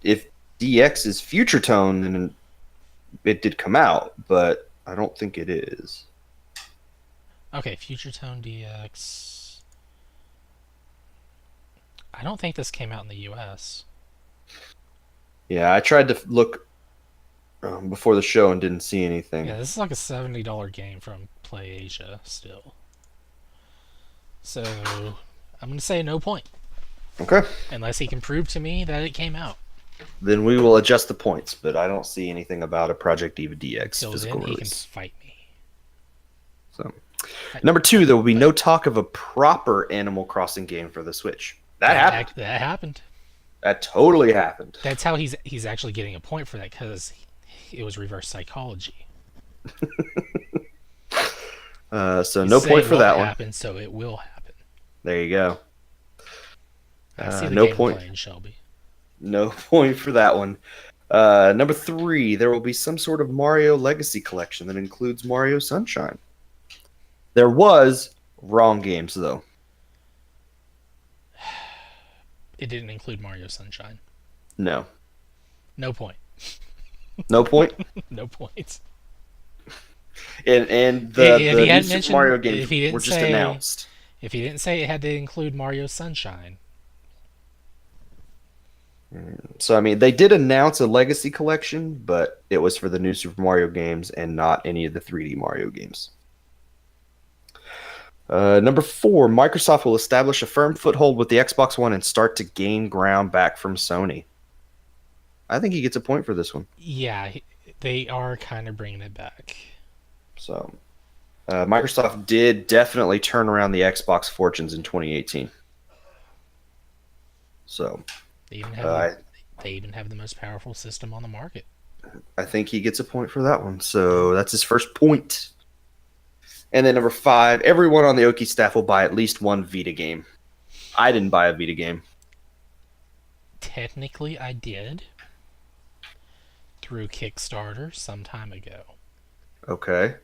if DX is Future Tone, then it did come out, but I don't think it is. Okay, Future Tone DX. I don't think this came out in the US. Yeah, I tried to look before the show and didn't see anything. Yeah, this is like a $70 game from Play Asia still. So, I'm going to say no point. Okay. Unless he can prove to me that it came out. Then we will adjust the points, but I don't see anything about a Project Diva DX Till physical then, he can release. fight me. So, number 2, there will be no talk of a proper Animal Crossing game for the Switch. That happened. That happened. That totally happened. That's how he's actually getting a point for that, because it was reverse psychology. So no point for that one. Happen, so it will happen. There you go. I see the no game point. playing, Shelby. No point for that one. Number 3, there will be some sort of Mario Legacy collection that includes Mario Sunshine. There was wrong games, though. It didn't include Mario Sunshine. No. No point. No point? No points. And If the he new hadn't Super mentioned, Mario games were just announced. if he didn't say it had to include Mario Sunshine, So, I mean, they did announce a Legacy Collection, but it was for the new Super Mario games and not any of the 3D Mario games. Number 4, Microsoft will establish a firm foothold with the Xbox One and start to gain ground back from Sony. I think he gets a point for this one. yeah, they are kind of bringing it back. So, Microsoft did definitely turn around the Xbox fortunes in 2018. So, They even have they even have the most powerful system on the market. I think he gets a point for that one. So that's his first point. And then number 5, everyone on the Oki staff will buy at least one Vita game. I didn't buy a Vita game. Technically, I did through Kickstarter some time ago. Okay.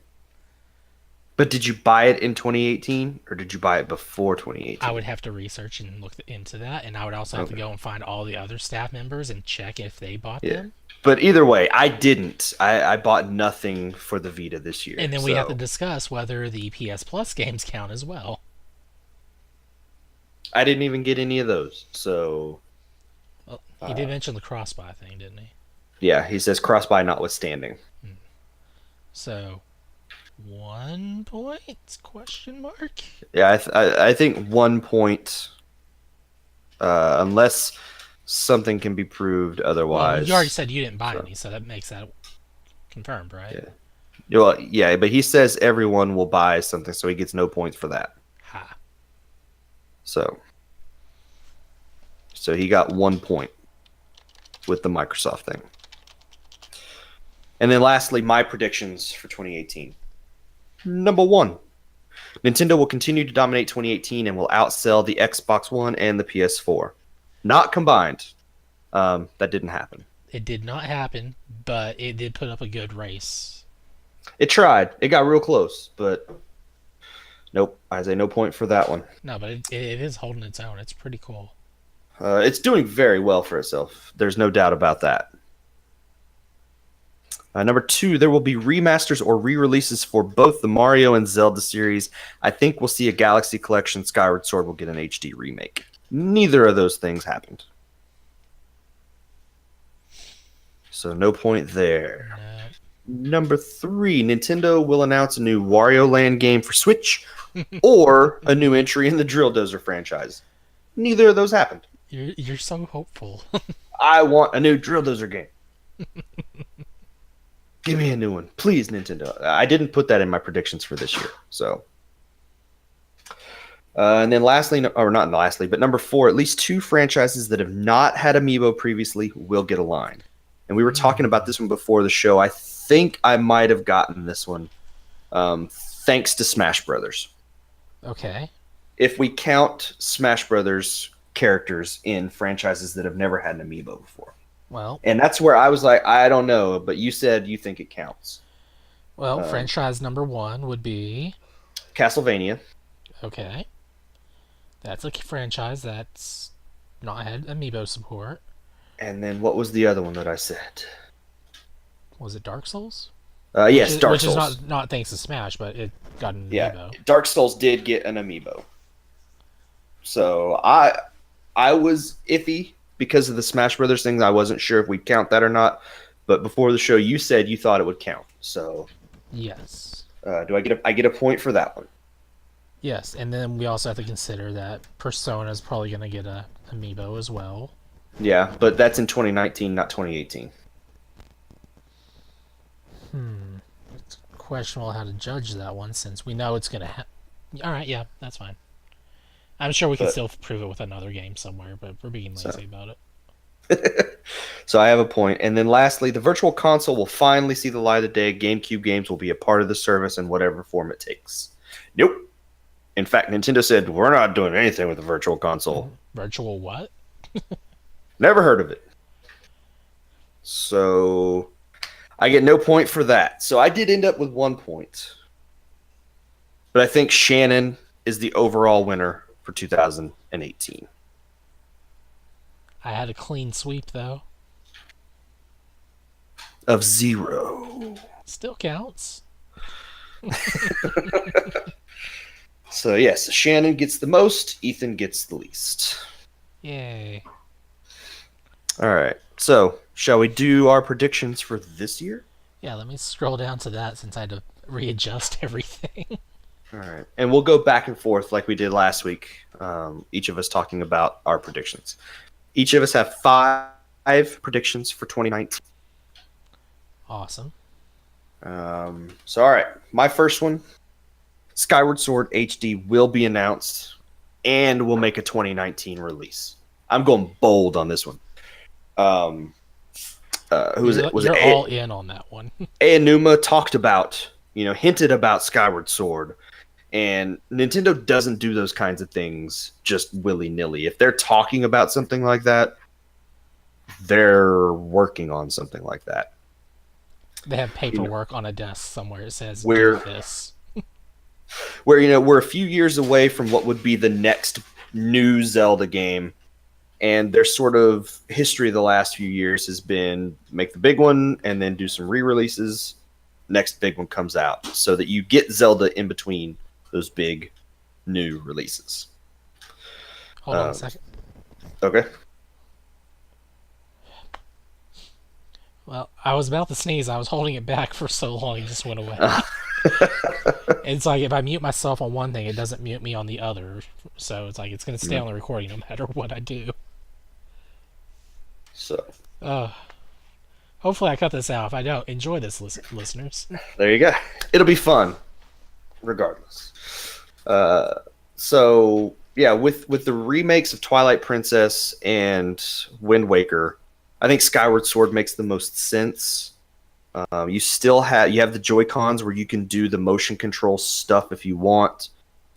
But did you buy it in 2018 or did you buy it before 2018? I would have to research and look into that, and I would also have to Okay. go and find all the other staff members and check if they bought Yeah. them. But either way, I didn't. I bought nothing for the Vita this year. And then we have to discuss whether the PS Plus games count as well. I didn't even get any of those. So Well, he did mention the cross-buy thing, didn't he? yeah, he says cross-buy notwithstanding. So, 1 point? Question mark? Yeah, I think 1 point, unless something can be proved Well, otherwise. you already said you didn't buy So, any, so that makes that confirmed, right? yeah. Well, yeah, but he says everyone will buy something, so he gets no points for that. Ha. So he got 1 point with the Microsoft thing. And then lastly, my predictions for 2018. Number 1, Nintendo will continue to dominate 2018 and will outsell the Xbox One and the PS4. Not combined. That didn't happen. It did not happen, but it did put up a good race. It tried. It got real close, but nope. I say no point for that one. No, but it is holding its own. It's pretty cool. It's doing very well for itself. There's no doubt about that. Number 2, there will be remasters or re-releases for both the Mario and Zelda series. I think we'll see a Galaxy Collection. Skyward Sword will get an HD remake. Neither of those things happened. So no point there. No. Number 3, Nintendo will announce a new Wario Land game for Switch or a new entry in the Drill Dozer franchise. Neither of those happened. You're so hopeful. I want a new Drill Dozer game. Give me a new one, please, Nintendo. I didn't put that in my predictions for this year. So, and then lastly, or not lastly, but number 4, at least 2 franchises that have not had Amiibo previously will get a line. And we were talking about this one before the show. I think I might have gotten this one thanks to Smash Brothers. Okay. If we count Smash Brothers characters in franchises that have never had an Amiibo before. Well, And that's where I was like, I don't know, but you said you think it counts. franchise number 1 would be Castlevania. okay. That's a franchise that's not had Amiibo support. And then what was the other one that I said? Was it Dark Souls? Yes, Dark which Souls. is not thanks to Smash, but it got an Yeah, Amiibo. Dark Souls did get an Amiibo. So I was iffy because of the Smash Brothers things. I wasn't sure if we'd count that or not. But before the show, you said you thought it would count. So Yes. do I get a point for that one? Yes, and then we also have to consider that Persona is probably going to get a Amiibo as well. Yeah, but that's in 2019, not 2018. It's questionable how to judge that one since we know it's going to All right, yeah, that's fine. I'm sure we can still prove it with another game somewhere, but we're being lazy about it. So I have a point. And then lastly, the Virtual Console will finally see the light of the day. GameCube games will be a part of the service in whatever form it takes. Nope. In fact, Nintendo said, we're not doing anything with the Virtual Console. Virtual what? Never heard of it. So I get no point for that. So I did end up with 1 point. But I think Shannon is the overall winner for 2018. I had a clean sweep though. Of 0. Still counts. So, yes, Shannon gets the most, Ethan gets the least. Yay. All right. So, shall we do our predictions for this year? Yeah, let me scroll down to that since I had to readjust everything. All right. And we'll go back and forth like we did last week, each of us talking about our predictions. Each of us have 5 predictions for 2019. Awesome. So, all right. My first one, Skyward Sword HD will be announced and will make a 2019 release. I'm going bold on this one. Who was it? Was You're it all in on that one. Aonuma talked about, hinted about Skyward Sword, and Nintendo doesn't do those kinds of things just willy-nilly. If they're talking about something like that, they're working on something like that. They have paperwork on a desk somewhere. It says, We're do this. we're a few years away from what would be the next new Zelda game, and their sort of history of the last few years has been make the big one and then do some re-releases. Next big one comes out, so that you get Zelda in between those big new releases. Hold on a second. Okay. Well, I was about to sneeze. I was holding it back for so long, it just went away. It's like if I mute myself on one thing, it doesn't mute me on the other. So it's like it's going to stay on the recording no matter what I do. So Hopefully I cut this out. If I don't, enjoy this, listeners. there you go. It'll be fun, regardless. So yeah, with the remakes of Twilight Princess and Wind Waker, I think Skyward Sword makes the most sense. You still have the Joy-Cons where you can do the motion control stuff if you want,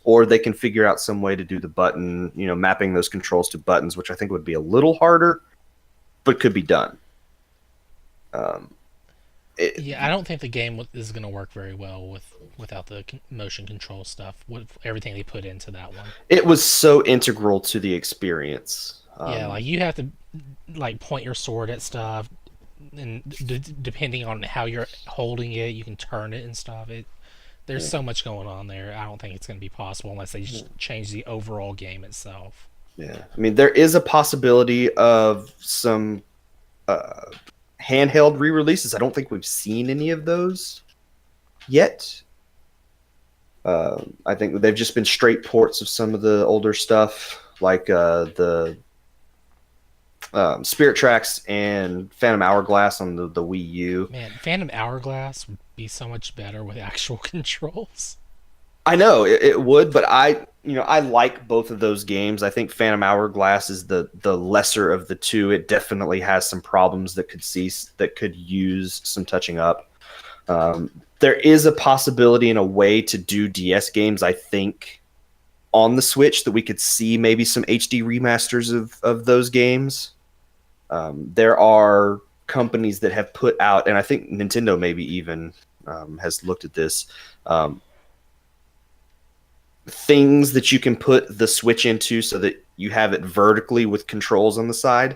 or they can figure out some way to do the button, mapping those controls to buttons, which I think would be a little harder, but could be done. I don't think the game is going to work very well without the motion control stuff. With everything they put into that one, it was so integral to the experience. Like you have to point your sword at stuff, and depending on how you're holding it, you can turn it and stuff. There's so much going on there. I don't think it's going to be possible unless they just change the overall game itself. Yeah, I mean, there is a possibility of some handheld re-releases. I don't think we've seen any of those yet. I think they've just been straight ports of some of the older stuff, like the Spirit Tracks and Phantom Hourglass on the Wii U. Man, Phantom Hourglass would be so much better with actual controls. I know it would, but I like both of those games. I think Phantom Hourglass is the lesser of the two. It definitely has some problems that could use some touching up. There is a possibility and a way to do DS games, I think, on the Switch that we could see maybe some HD remasters of those games. There are companies that have put out, and I think Nintendo maybe even has looked at this, things that you can put the Switch into so that you have it vertically with controls on the side,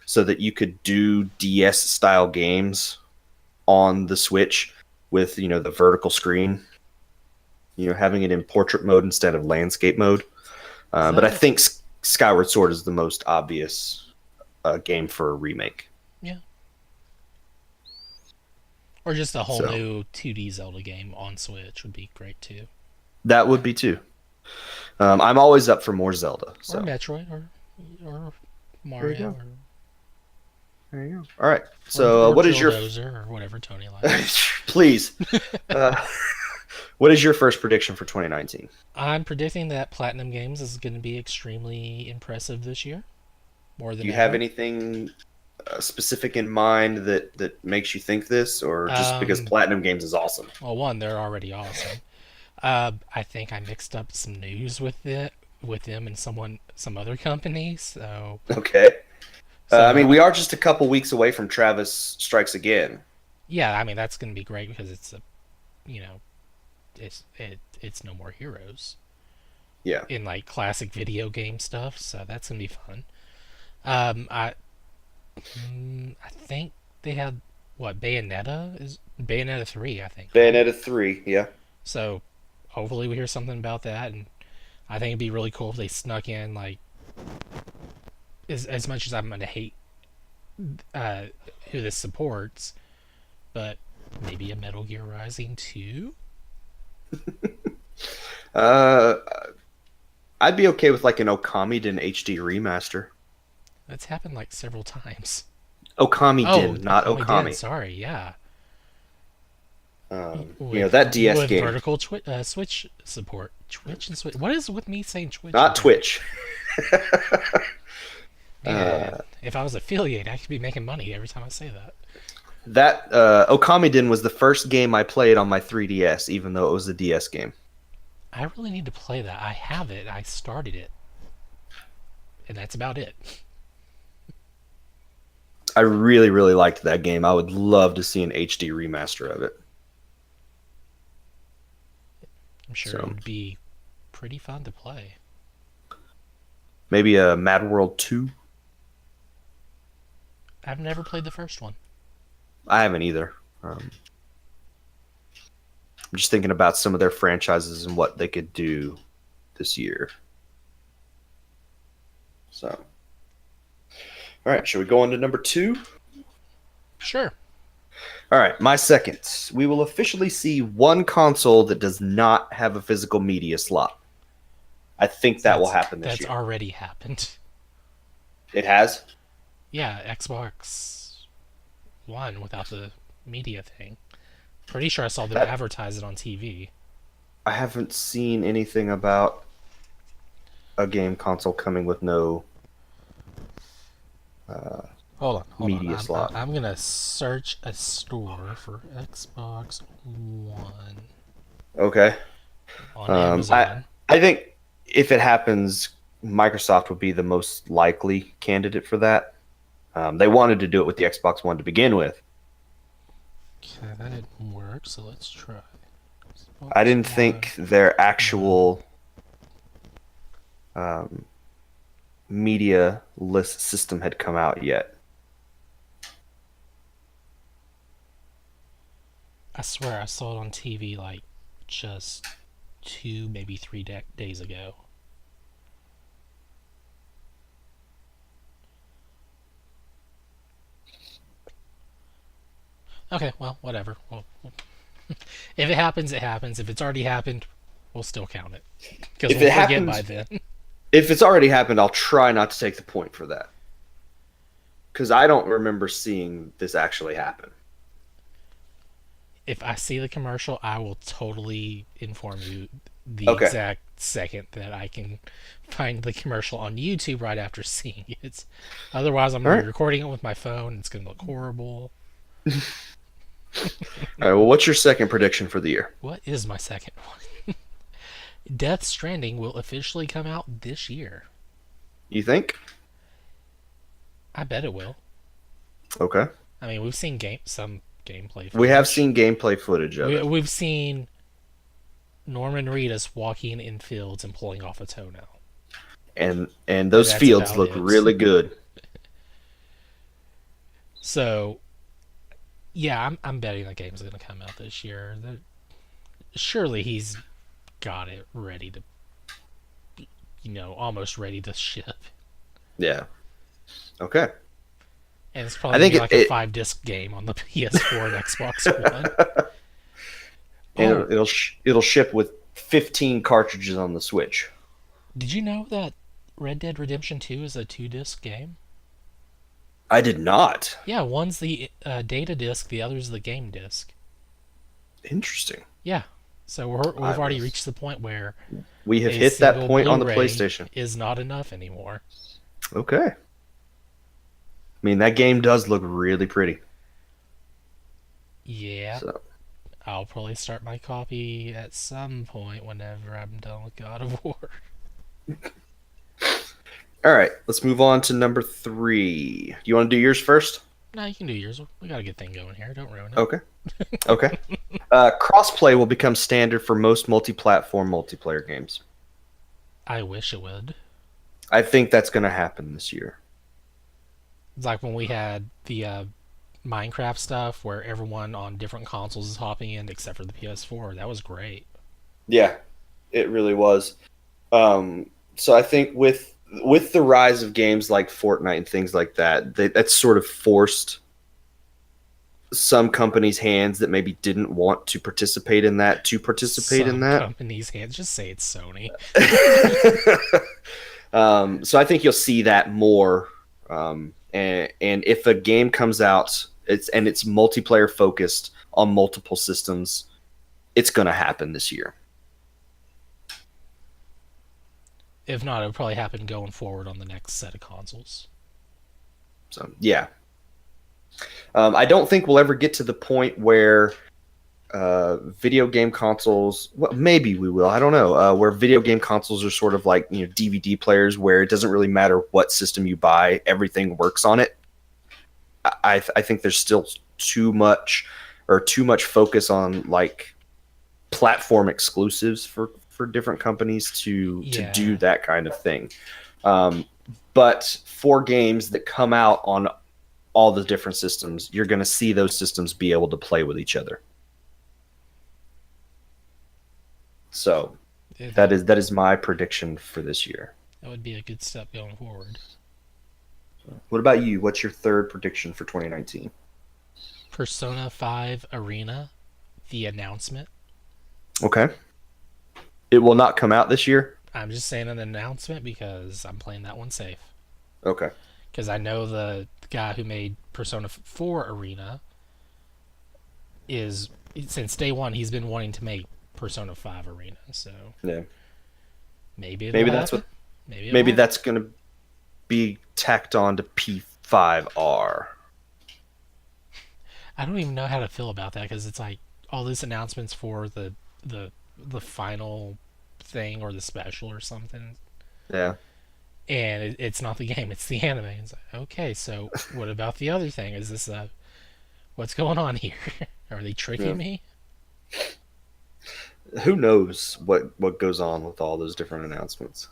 so that you could do DS style games on the Switch with the vertical screen, having it in portrait mode instead of landscape mode. But I think Skyward Sword is the most obvious game for a remake. Yeah. Or just a whole new 2D Zelda game on Switch would be great too. That would be too. I'm always up for more Zelda. So. Or Metroid, or Mario. There you go. All right. So, what is your or whatever Tony likes? Please. What is your first prediction for 2019? I'm predicting that Platinum Games is going to be extremely impressive this year. More than Do you ever. have anything specific in mind that makes you think this, or just because Platinum Games is awesome? Well, one, they're already awesome. I think I mixed up some news with them and some other company. So okay. I mean, we are just a couple weeks away from Travis Strikes Again. Yeah, I mean that's going to be great because it's it's No More Heroes Yeah. in like classic video game stuff. So that's gonna be fun. I I think they had what Bayonetta 3, I think, right? Bayonetta 3, yeah. So hopefully we hear something about that, and I think it'd be really cool if they snuck in like as much as I'm gonna hate uh, who this supports, but maybe a Metal Gear Rising 2. Uh, I'd be okay with like an Okamiden HD remaster. That's happened like several times. Oh, Okamiden, not Okami did. Okami. Sorry, yeah. That DS With game, vertical Switch support, Twitch and Switch. What is with me saying Twitch? not Today? Twitch. Man, if I was affiliated, I could be making money every time I say that. That Okamiden was the first game I played on my 3DS, even though it was a DS game. I really need to play that. I have it. I started it, and that's about it. I really, really liked that game. I would love to see an HD remaster of it. I'm sure it would be pretty fun to play. Maybe a Mad World 2? I've never played the first one. I haven't either. I'm just thinking about some of their franchises and what they could do this year. So, all right, should we go on to number 2? Sure. All right, my second. We will officially see one console that does not have a physical media slot. I think that will happen this year. That's already happened. It has? Yeah, Xbox One without the media thing. Pretty sure I saw them advertise it on TV. I haven't seen anything about a game console coming with no Hold media on. slot. I'm gonna search a store for Xbox One Okay. on Amazon. I think if it happens, Microsoft would be the most likely candidate for that. They wanted to do it with the Xbox One to begin with. Okay, that didn't work, so let's try. I didn't think their actual media list system had come out yet. I swear I saw it on TV like just 2, maybe 3 days ago. Okay, well, whatever. Well, if it happens, it happens. If it's already happened, we'll still count it. Because we'll forget by then. If it's already happened, I'll try not to take the point for that. Because I don't remember seeing this actually happen. If I see the commercial, I will totally inform you the Okay. exact second that I can find the commercial on YouTube right after seeing it. Otherwise, I'm going to be recording it with my phone. It's going to look horrible. All right, well, what's your second prediction for the year? What is my second one? Death Stranding will officially come out this year. You think? I bet it will. Okay. I mean, we've seen some gameplay footage. We have seen gameplay footage of it. We've seen Norman Reedus walking in fields and pulling off a toenail. And those fields look really good. So, yeah, I'm betting the game's going to come out this year. Surely he's got it ready to, almost ready to ship. Yeah. Okay. And it's probably going to be like a 5-disc game on the PS4 and Xbox One. And it'll ship with 15 cartridges on the Switch. Did you know that Red Dead Redemption 2 is a 2-disc game? I did not. Yeah, one's the data disc, the other's the game disc. Interesting. Yeah. So we've already reached the point where we have hit that point on the PlayStation. Is not enough anymore. Okay. I mean, that game does look really pretty. Yeah. So. I'll probably start my copy at some point whenever I'm done with God of War. All right, let's move on to number 3. Do you want to do yours first? No, you can do yours. We got a good thing going here. Don't ruin it. Okay. Okay. Crossplay will become standard for most multi-platform multiplayer games. I wish it would. I think that's going to happen this year. It's like when we had the Minecraft stuff where everyone on different consoles is hopping in except for the PS4. That was great. Yeah, it really was. So I think with the rise of games like Fortnite and things like that, that's sort of forced some companies' hands that maybe didn't want to participate in that to participate in Some that. companies hands. Just say it's Sony. So I think you'll see that more. And if a game comes out, it's multiplayer focused on multiple systems, it's going to happen this year. If not, it'll probably happen going forward on the next set of consoles. So yeah, I don't think we'll ever get to the point where video game consoles. Well, maybe we will. I don't know. Where video game consoles are sort of like DVD players, where it doesn't really matter what system you buy, everything works on it. I think there's still too much focus on like platform exclusives for different companies to do that kind of thing. But for games that come out on all the different systems, you're going to see those systems be able to play with each other. So that is my prediction for this year. That would be a good step going forward. What about you? What's your third prediction for 2019? Persona 5 Arena, the announcement. Okay. It will not come out this year? I'm just saying an announcement because I'm playing that one safe. Okay. Because I know the guy who made Persona 4 Arena is, since day one, he's been wanting to make Persona 5 Arena. So yeah, maybe that's happen. what maybe that's going to be tacked on to P5R. I don't even know how to feel about that because it's like all these announcements for the final thing or the special or something. Yeah. And it's not the game, it's the anime. It's like, okay, so what about the other thing? Is this what's going on here? Are they tricking me? Who knows what goes on with all those different announcements.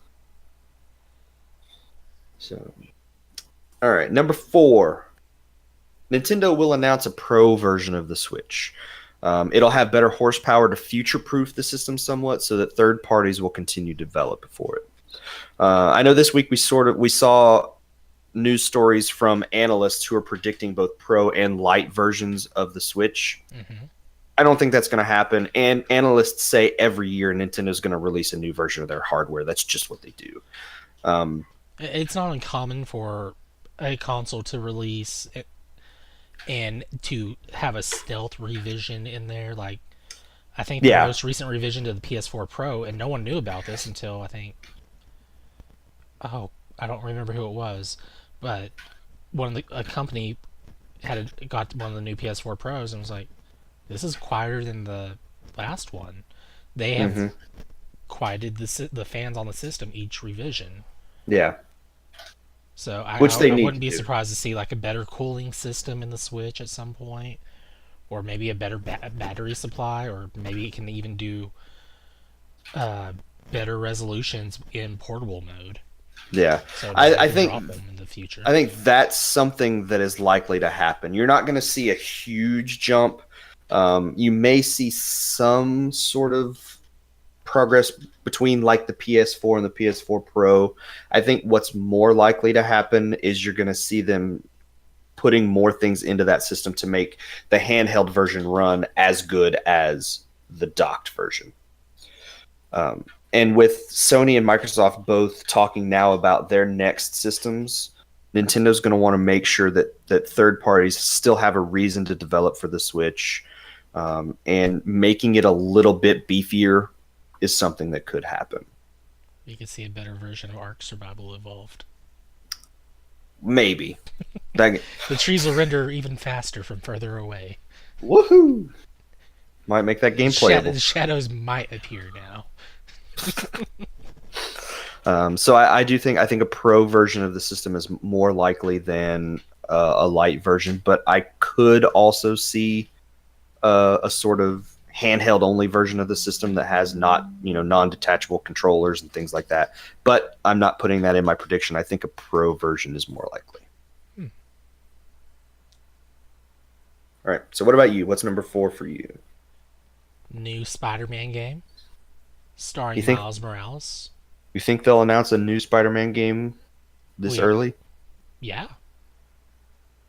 So, all right, number 4. Nintendo will announce a Pro version of the Switch. It'll have better horsepower to future-proof the system somewhat, so that third parties will continue to develop for it. I know this week we saw news stories from analysts who are predicting both Pro and Lite versions of the Switch. Mm-hmm. I don't think that's going to happen. And analysts say every year Nintendo's going to release a new version of their hardware. That's just what they do. It's not uncommon for a console to release and to have a stealth revision in there. Like, I think the most recent revision to the PS4 Pro, and no one knew about this until I think, I don't remember who it was, but a company got one of the new PS4 Pros and was like, this is quieter than the last one. They have quieted the fans on the system each revision. Yeah. So I Which they wouldn't be surprised to see like a better cooling system in the Switch at some point, or maybe a better battery supply, or maybe it can even do better resolutions in portable mode. Yeah, so I think drop them in the future. I think that's something that is likely to happen. You're not going to see a huge jump. You may see some sort of progress between like the PS4 and the PS4 Pro. I think what's more likely to happen is you're going to see them putting more things into that system to make the handheld version run as good as the docked version. And with Sony and Microsoft both talking now about their next systems, Nintendo's going to want to make sure that third parties still have a reason to develop for the Switch, and making it a little bit beefier is something that could happen. You could see a better version of Ark Survival Evolved. Maybe. The trees will render even faster from further away. Woohoo! Might make that game playable. The shadows might appear now. So I think a Pro version of the system is more likely than a Lite version, but I could also see a sort of handheld only version of the system that has not non-detachable controllers and things like that. But I'm not putting that in my prediction. I think a pro version is more likely. Hmm. All right. So what about you? What's number 4 for you? New Spider-Man game You starring think Miles Morales. you think they'll announce a new Spider-Man game this We early? Yeah,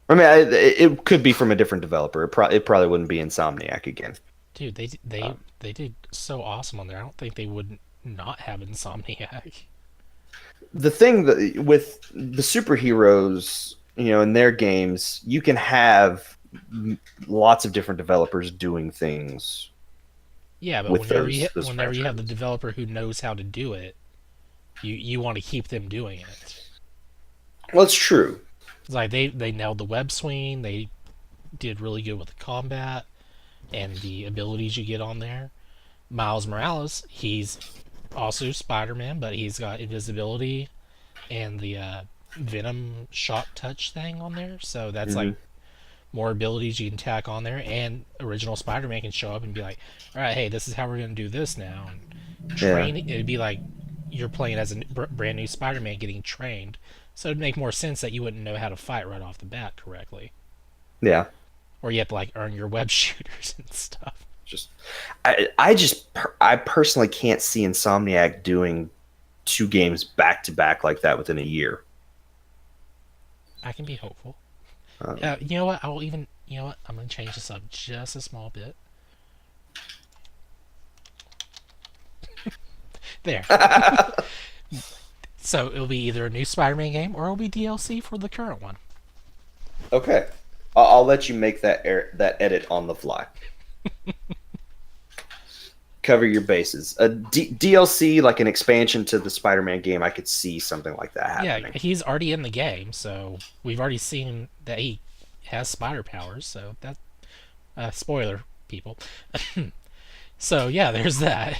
I mean, it could be from a different developer. It probably wouldn't be Insomniac again. dude, Um, they did so awesome on there. I don't think they would not have Insomniac. the thing that with the superheroes, in their games, you can have lots of different developers doing things Yeah, but with those whenever you have the franchises. developer who knows how to do it, you want to keep them doing it. Well, it's true. It's like they nailed the web swing. They did really good with the combat and the abilities you get on there. Miles Morales, he's also Spider-Man, but he's got invisibility and the Venom shot touch thing on there. So that's like Hmm. more abilities you can tack on there. And original Spider-Man can show up and be like, "All right, hey, this is how we're gonna do this now." And Yeah, train. It'd be like you're playing as a brand new Spider-Man getting trained. So it'd make more sense that you wouldn't know how to fight right off the bat correctly, yeah. or you have to like earn your web shooters and stuff. Just I personally can't see Insomniac doing 2 games back to back like that within a year. I can be hopeful. Um, You know what? I will even. You know what? I'm gonna change this up just a small bit. There. So it'll be either a new Spider-Man game or it'll be DLC for the current one. okay, I'll let you make that edit on the fly. Cover your bases. A DLC, like an expansion to the Spider-Man game, I could see something like that Yeah, happening. he's already in the game, so we've already seen that he has spider powers. So that spoiler, people. So yeah, there's that.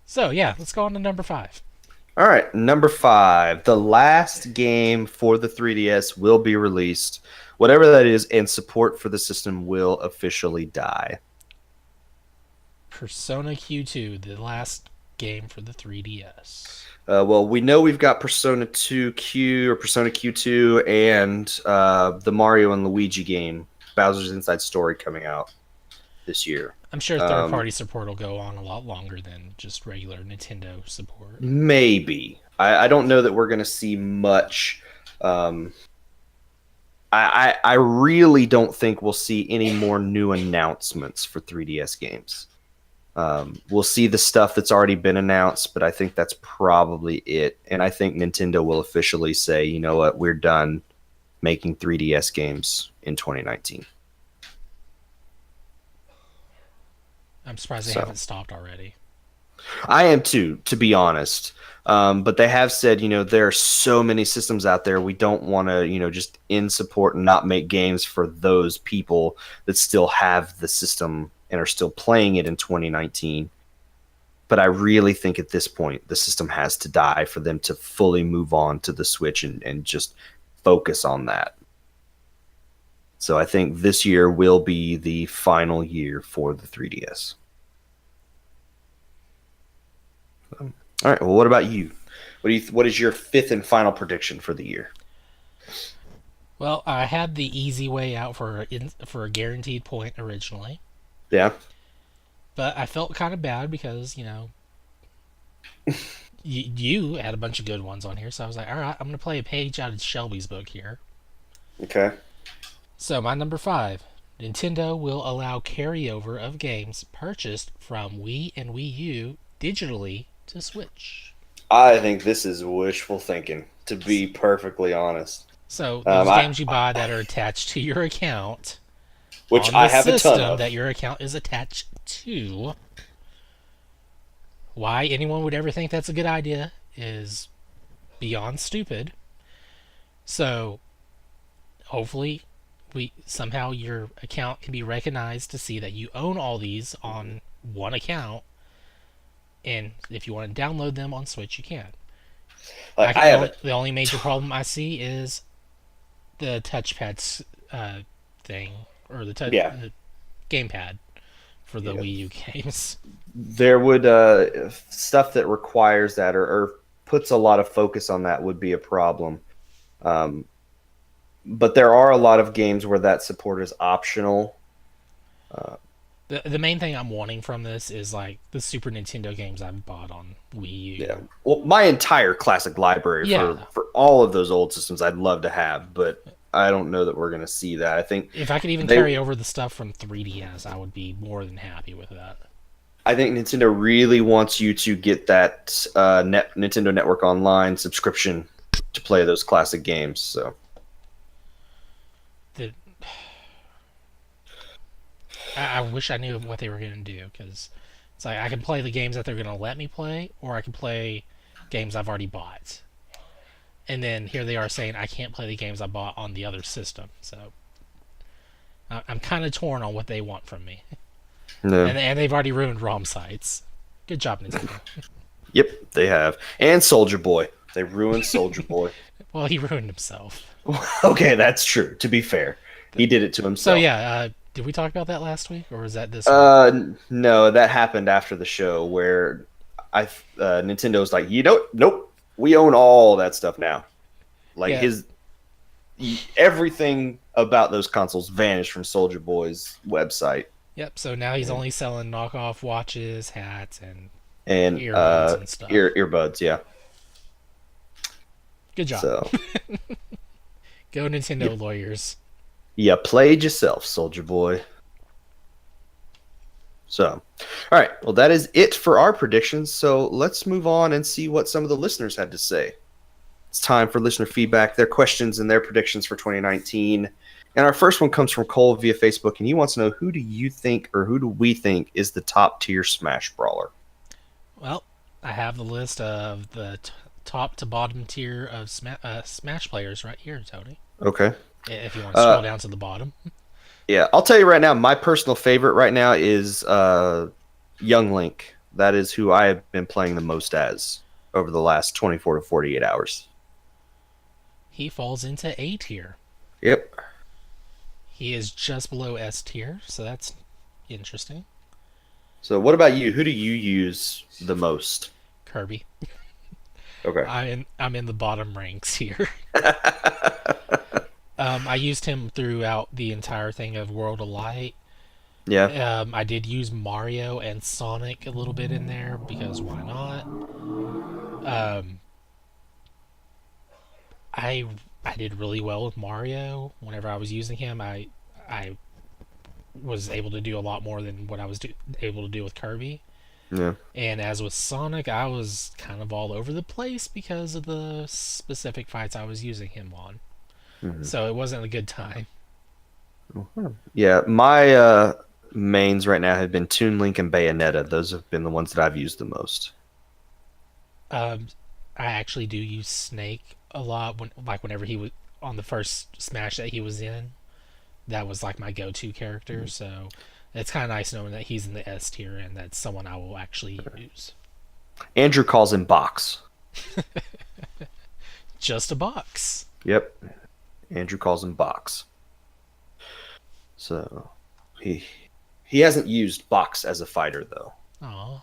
So yeah, let's go on to number 5. All right, number 5. The last game for the 3DS will be released, whatever that is, and support for the system will officially die. Persona Q2, the last game for the 3DS. Well, we know we've got Persona 2 Q or Persona Q2 and the Mario and Luigi game, Bowser's Inside Story, coming out this year. I'm sure third Um, party support will go on a lot longer than just regular Nintendo support. maybe. I don't know that we're going to see much. Um, I really don't think we'll see any more new announcements for 3DS games. We'll see the stuff that's already been announced, but I think that's probably it. And I think Nintendo will officially say, you know what, we're done making 3DS games in 2019. I'm surprised they So haven't stopped already. I am too, to be honest. But they have said, there are so many systems out there. We don't want to, just end support and not make games for those people that still have the system and are still playing it in 2019. But I really think at this point, the system has to die for them to fully move on to the Switch and just focus on that. So I think this year will be the final year for the 3DS. All right. Well, what about you? What is your fifth and final prediction for the year? Well, I had the easy way out for a guaranteed point originally, Yeah. but I felt kind of bad because you had a bunch of good ones on here, so I was like, all right, I'm gonna play a page out of Shelby's book here. Okay. So my number 5, Nintendo will allow carryover of games purchased from Wii and Wii U digitally to Switch. I think this is wishful thinking, to be perfectly honest. So Um, those I, games you buy that are attached to your account which on the I have a ton system of. that your account is attached to. Why anyone would ever think that's a good idea is beyond stupid. So hopefully we somehow your account can be recognized to see that you own all these on one account, and if you want to download them on Switch you can. Like I have a The only major problem I see is the touchpad's thing or Yeah, the gamepad for the yeah. Wii U games. There would stuff that requires that or puts a lot of focus on that would be a problem. Um, but there are a lot of games where that support is optional. Uh, The main thing I'm wanting from this is like the Super Nintendo games I've bought on Wii yeah. U. Well, my entire classic library Yeah, for all of those old systems, I'd love to have, but I don't know that we're going to see that. I think if I could even they, carry over the stuff from 3DS, I would be more than happy with that. I think Nintendo really wants you to get that Nintendo Network Online subscription to play those classic games. So The, I wish I knew what they were going to do because it's like I can play the games that they're going to let me play, or I can play games I've already bought. And then here they are saying I can't play the games I bought on the other system. So I'm kind of torn on what they want from me. no, And they've already ruined ROM sites. Good job, Nintendo. yep, they have. And Soldier Boy, they ruined Soldier Boy. Well, he ruined himself. Okay, that's true. To be fair, he did it to So himself. yeah, did we talk about that last week, or was that this week? No, that happened after the show where Nintendo was like, you know, nope, we own all that stuff now. Like Yeah. his everything about those consoles vanished from Soldier Boy's website, Yep. So now he's only selling knockoff watches, hats, and and earbuds and stuff. earbuds. Yeah, Good job. so Go you, Nintendo lawyers. you played yourself, Soldier Boy. So, all right, well, that is it for our predictions. So let's move on and see what some of the listeners had to say. It's time for listener feedback, their questions and their predictions for 2019. And our first one comes from Cole via Facebook, and he wants to know, who do you think, or who do we think, is the top tier Smash brawler? Well, I have the list of the top to bottom tier of Smash players right here, Tony. Okay. If you want to scroll Uh, down to the bottom. yeah, I'll tell you right now, my personal favorite right now is Young Link. That is who I have been playing the most as over the last 24 to 48 hours. He falls into A tier. Yep. He is just below S tier, so that's interesting. So what about you? Who do you use the most? Kirby. Okay. I'm in the bottom ranks here. I used him throughout the entire thing of World of Light. Yeah. I did use Mario and Sonic a little bit in there because why not? Um, I I did really well with Mario. Whenever I was using him, I was able to do a lot more than what I was able to do with Kirby. Yeah. And as with Sonic, I was kind of all over the place because of the specific fights I was using him on. Mhm. So it wasn't a good time. Yeah, my mains right now have been Toon Link and Bayonetta. Those have been the ones that I've used the most. Um, I actually do use Snake a lot whenever he was on the first Smash that he was in. That was like my go-to character. So it's kind of nice knowing that he's in the S tier and that's someone I will actually use. Andrew calls him Box. Just a box. Yep, Andrew calls him Box. So he hasn't used Box as a fighter though. Aw.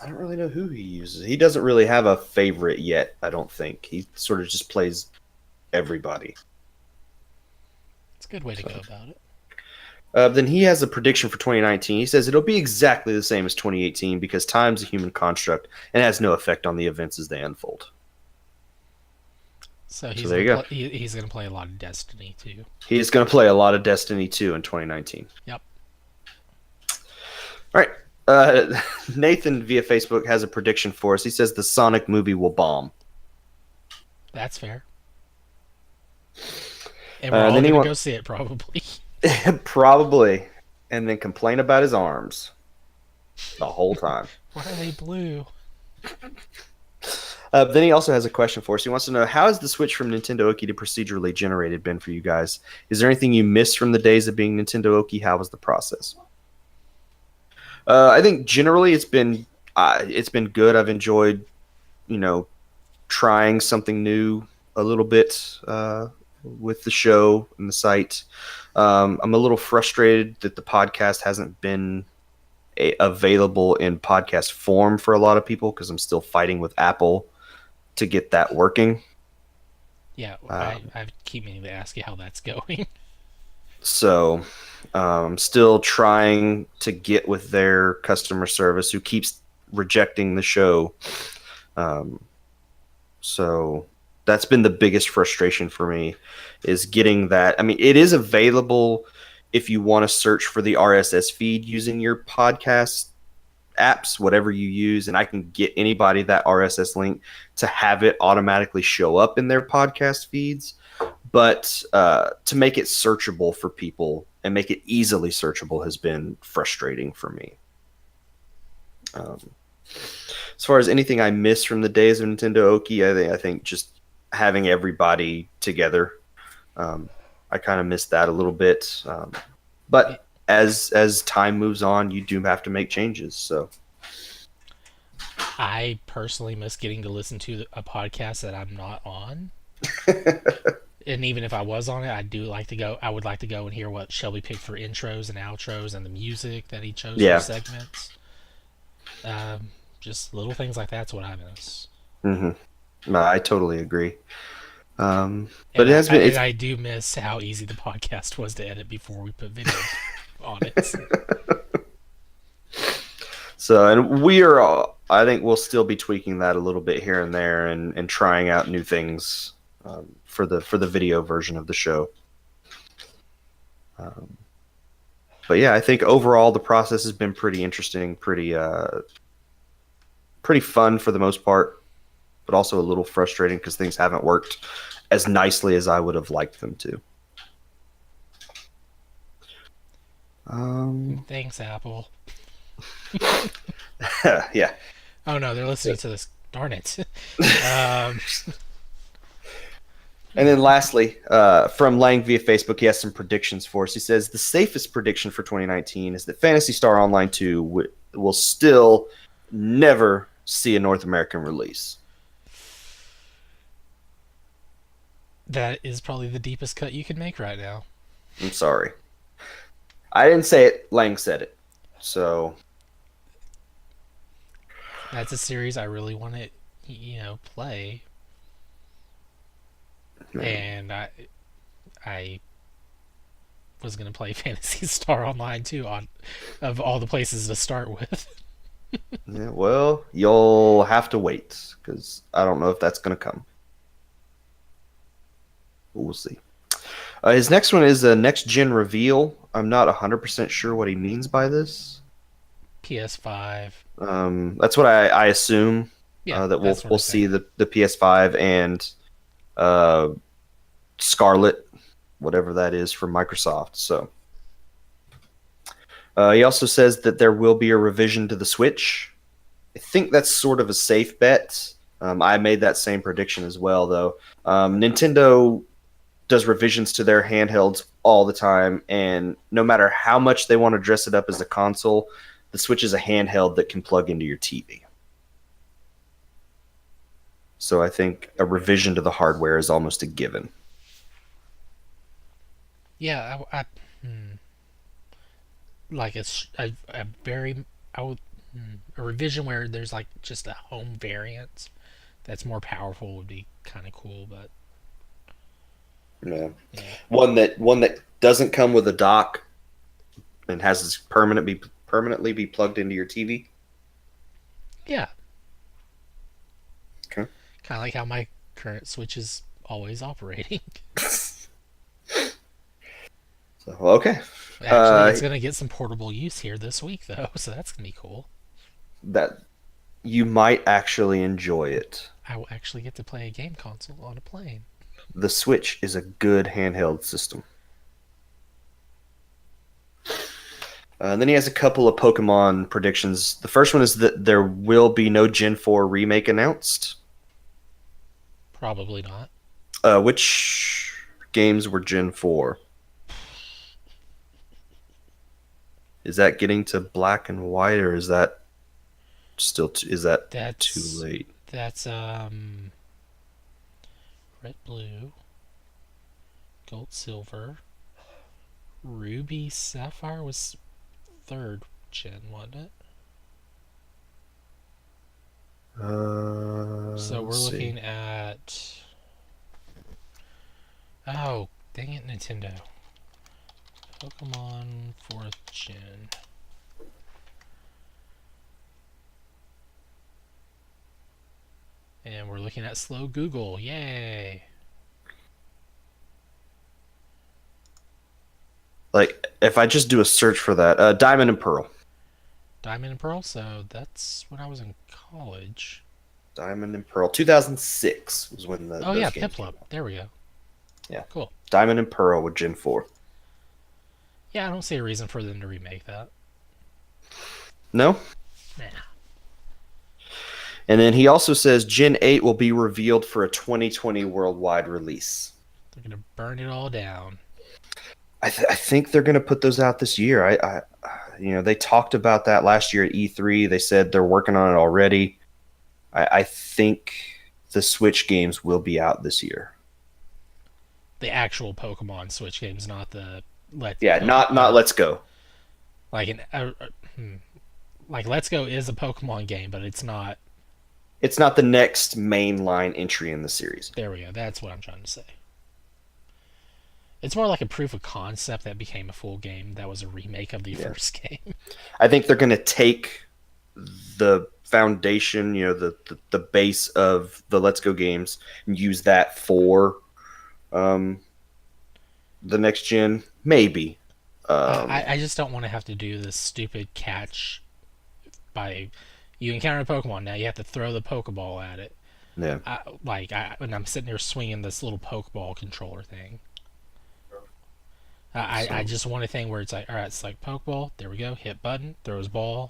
I don't really know who he uses. He doesn't really have a favorite yet, I don't think. He sort of just plays everybody. It's a good way to So, go about it. then he has a prediction for 2019. He says it'll be exactly the same as 2018 because time's a human construct and has no effect on the events as they unfold. So So there you go. he's gonna play a lot of Destiny too. He's going to play a lot of Destiny 2 in 2019. Yep. All right. Nathan via Facebook has a prediction for us. He says the Sonic movie will bomb. That's fair. And we're all then gonna go see it probably. probably, and then complain about his arms the whole time. Why are they blue? Then he also has a question for us. He wants to know, how has the switch from Nintendo Oki to procedurally generated been for you guys? Is there anything you missed from the days of being Nintendo Oki? How was the process? I think generally it's been good. I've enjoyed, trying something new a little bit with the show and the site. I'm a little frustrated that the podcast hasn't been available in podcast form for a lot of people because I'm still fighting with Apple to get that working. Yeah, I keep meaning to ask you how that's going. So I'm still trying to get with their customer service who keeps rejecting the show. Um, so that's been the biggest frustration for me is getting that. I mean, it is available if you want to search for the RSS feed using your podcast apps, whatever you use, and I can get anybody that RSS link to have it automatically show up in their podcast feeds. But to make it searchable for people and make it easily searchable has been frustrating for me. As far as anything I miss from the days of Nintendo Oki, I think just having everybody together. I kind of missed that a little bit. But as time moves on, you do have to make changes. So I personally miss getting to listen to a podcast that I'm not on. And even if I was on it, I do like to go. I would like to go and hear what Shelby picked for intros and outros and the music that he chose for yeah. segments. Just little things like that's what I miss. No, I totally agree. But And it has been. I do miss how easy the podcast was to edit before we put video on it. So, and we are all, I think we'll still be tweaking that a little bit here and there and trying out new things for the video version of the show. But yeah, I think overall the process has been pretty interesting, pretty fun for the most part, but also a little frustrating because things haven't worked as nicely as I would have liked them to. Thanks, Apple. Yeah. Oh no, they're listening to this. Darn it. And then lastly, from Lang via Facebook, he has some predictions for us. He says the safest prediction for 2019 is that Phantasy Star Online 2 will still never see a North American release. That is probably the deepest cut you can make right now. I'm sorry. I didn't say it. Lang said it. So That's a series I really want to, play. And I was gonna play Fantasy Star Online too, of all the places to start with. yeah, well, you'll have to wait because I don't know if that's going to come. We'll see. His next one is a next gen reveal. I'm not 100% sure what he means by this. PS5. That's what I assume. Yeah, That that's what we'll I see think. the PS5 and Scarlet, whatever that is from Microsoft. So he also says that there will be a revision to the Switch. I think that's sort of a safe bet. I made that same prediction as well, though. Nintendo does revisions to their handhelds all the time, and no matter how much they want to dress it up as a console, the Switch is a handheld that can plug into your TV. So I think a revision to the hardware is almost a given. Yeah, like a very I would a revision where there's like just a home variant that's more powerful would be kind of cool, but Yeah. yeah, One that doesn't come with a dock and has this permanently be plugged into your TV. yeah, Okay. kind of like how my current Switch is always operating. So, okay. Actually, it's gonna get some portable use here this week though, so that's gonna be cool. That you might actually enjoy it. I will actually get to play a game console on a plane. The Switch is a good handheld system. And then he has a couple of Pokemon predictions. The first one is that there will be no Gen 4 remake announced. Probably not. Which games were Gen 4? Is that getting to Black and White, or is that is that too That's late? that's red blue. Gold, silver. Ruby, sapphire was 3rd gen, wasn't it? So we're Let's see. looking at. Oh, dang it, Nintendo. Pokemon 4th gen. And we're looking at slow Google. Yay! Like, if I just do a search for that, Diamond and Pearl. Diamond and Pearl, so that's when I was in college. Diamond and Pearl. 2006 was when Oh those yeah, games came Piplup. out. There we go. Yeah. Cool. Diamond and Pearl with Gen 4. Yeah, I don't see a reason for them to remake that. No? Nah. And then he also says Gen 8 will be revealed for a 2020 worldwide release. They're gonna burn it all down. I think they're going to put those out this year. They talked about that last year at E3. They said they're working on it already. I think the Switch games will be out this year. The actual Pokemon Switch games, not the Let's. Yeah, not Let's Go. Like like Let's Go is a Pokemon game, but it's not. It's not the next mainline entry in the series. There we go. That's what I'm trying to say. It's more like a proof of concept that became a full game that was a remake of the first game. I think they're going to take the foundation, the base of the Let's Go games, and use that for the next gen. Maybe. I just don't want to have to do this stupid catch by you encounter a Pokemon, now you have to throw the Pokeball at it. Yeah. When I'm sitting there swinging this little Pokeball controller thing. I just want a thing where it's like, all right, it's like Pokeball, there we go, hit button, throws ball.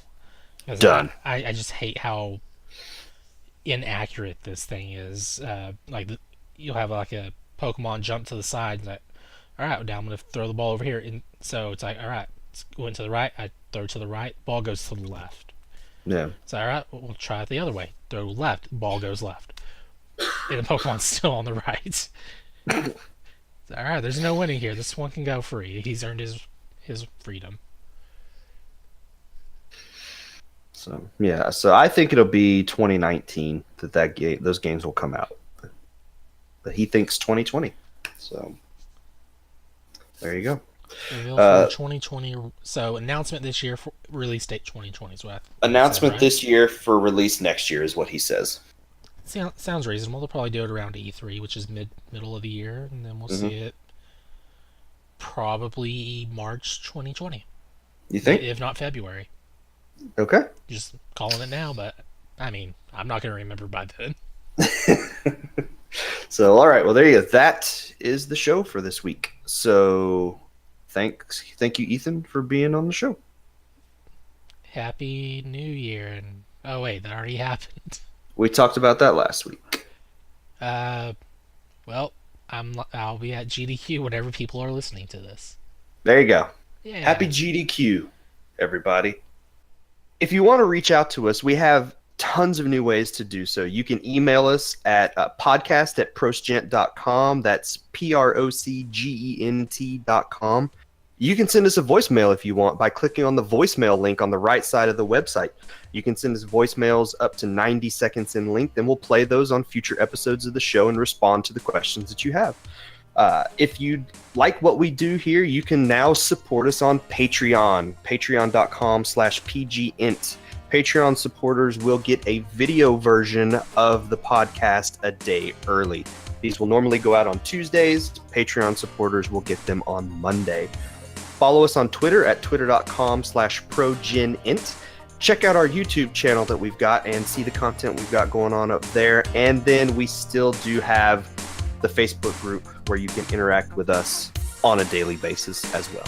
Done. I just hate how inaccurate this thing is. You'll have like a Pokemon jump to the side, and like, all right, now I'm gonna throw the ball over here, and so it's like, all right, it's going to the right, I throw to the right, ball goes to the left. Yeah. So all right, we'll try it the other way. Throw left, ball goes left, and the Pokemon's still on the right. All right, there's no winning here. This one can go free. He's earned his freedom. So yeah, so I think it'll be 2019 those games will come out, but he thinks 2020. So there you go. Reveal for 2020. So announcement this year for release date 2020 is what Announcement right? this year for release next year is what he says. Sounds reasonable. They'll probably do it around E3, which is middle of the year, and then we'll see it probably March 2020. You think? If not February. Okay. Just calling it now, but I mean, I'm not going to remember by then. So, all right. Well, there you go. That is the show for this week. So, thank you, Ethan, for being on the show. Happy New Year! And oh wait, that already happened. We talked about that last week. Well, I'll be at GDQ whenever people are listening to this. There you go. Yeah. Happy GDQ, everybody. If you want to reach out to us, we have tons of new ways to do so. You can email us at podcast@procgent.com. That's PROCGENT.com. You can send us a voicemail if you want by clicking on the voicemail link on the right side of the website. You can send us voicemails up to 90 seconds in length, and we'll play those on future episodes of the show and respond to the questions that you have. If you like what we do here, you can now support us on Patreon, patreon.com/pgint. Patreon supporters will get a video version of the podcast a day early. These will normally go out on Tuesdays. Patreon supporters will get them on Monday. Follow us on Twitter at twitter.com/progenint. Check out our YouTube channel that we've got and see the content we've got going on up there. And then we still do have the Facebook group where you can interact with us on a daily basis as well.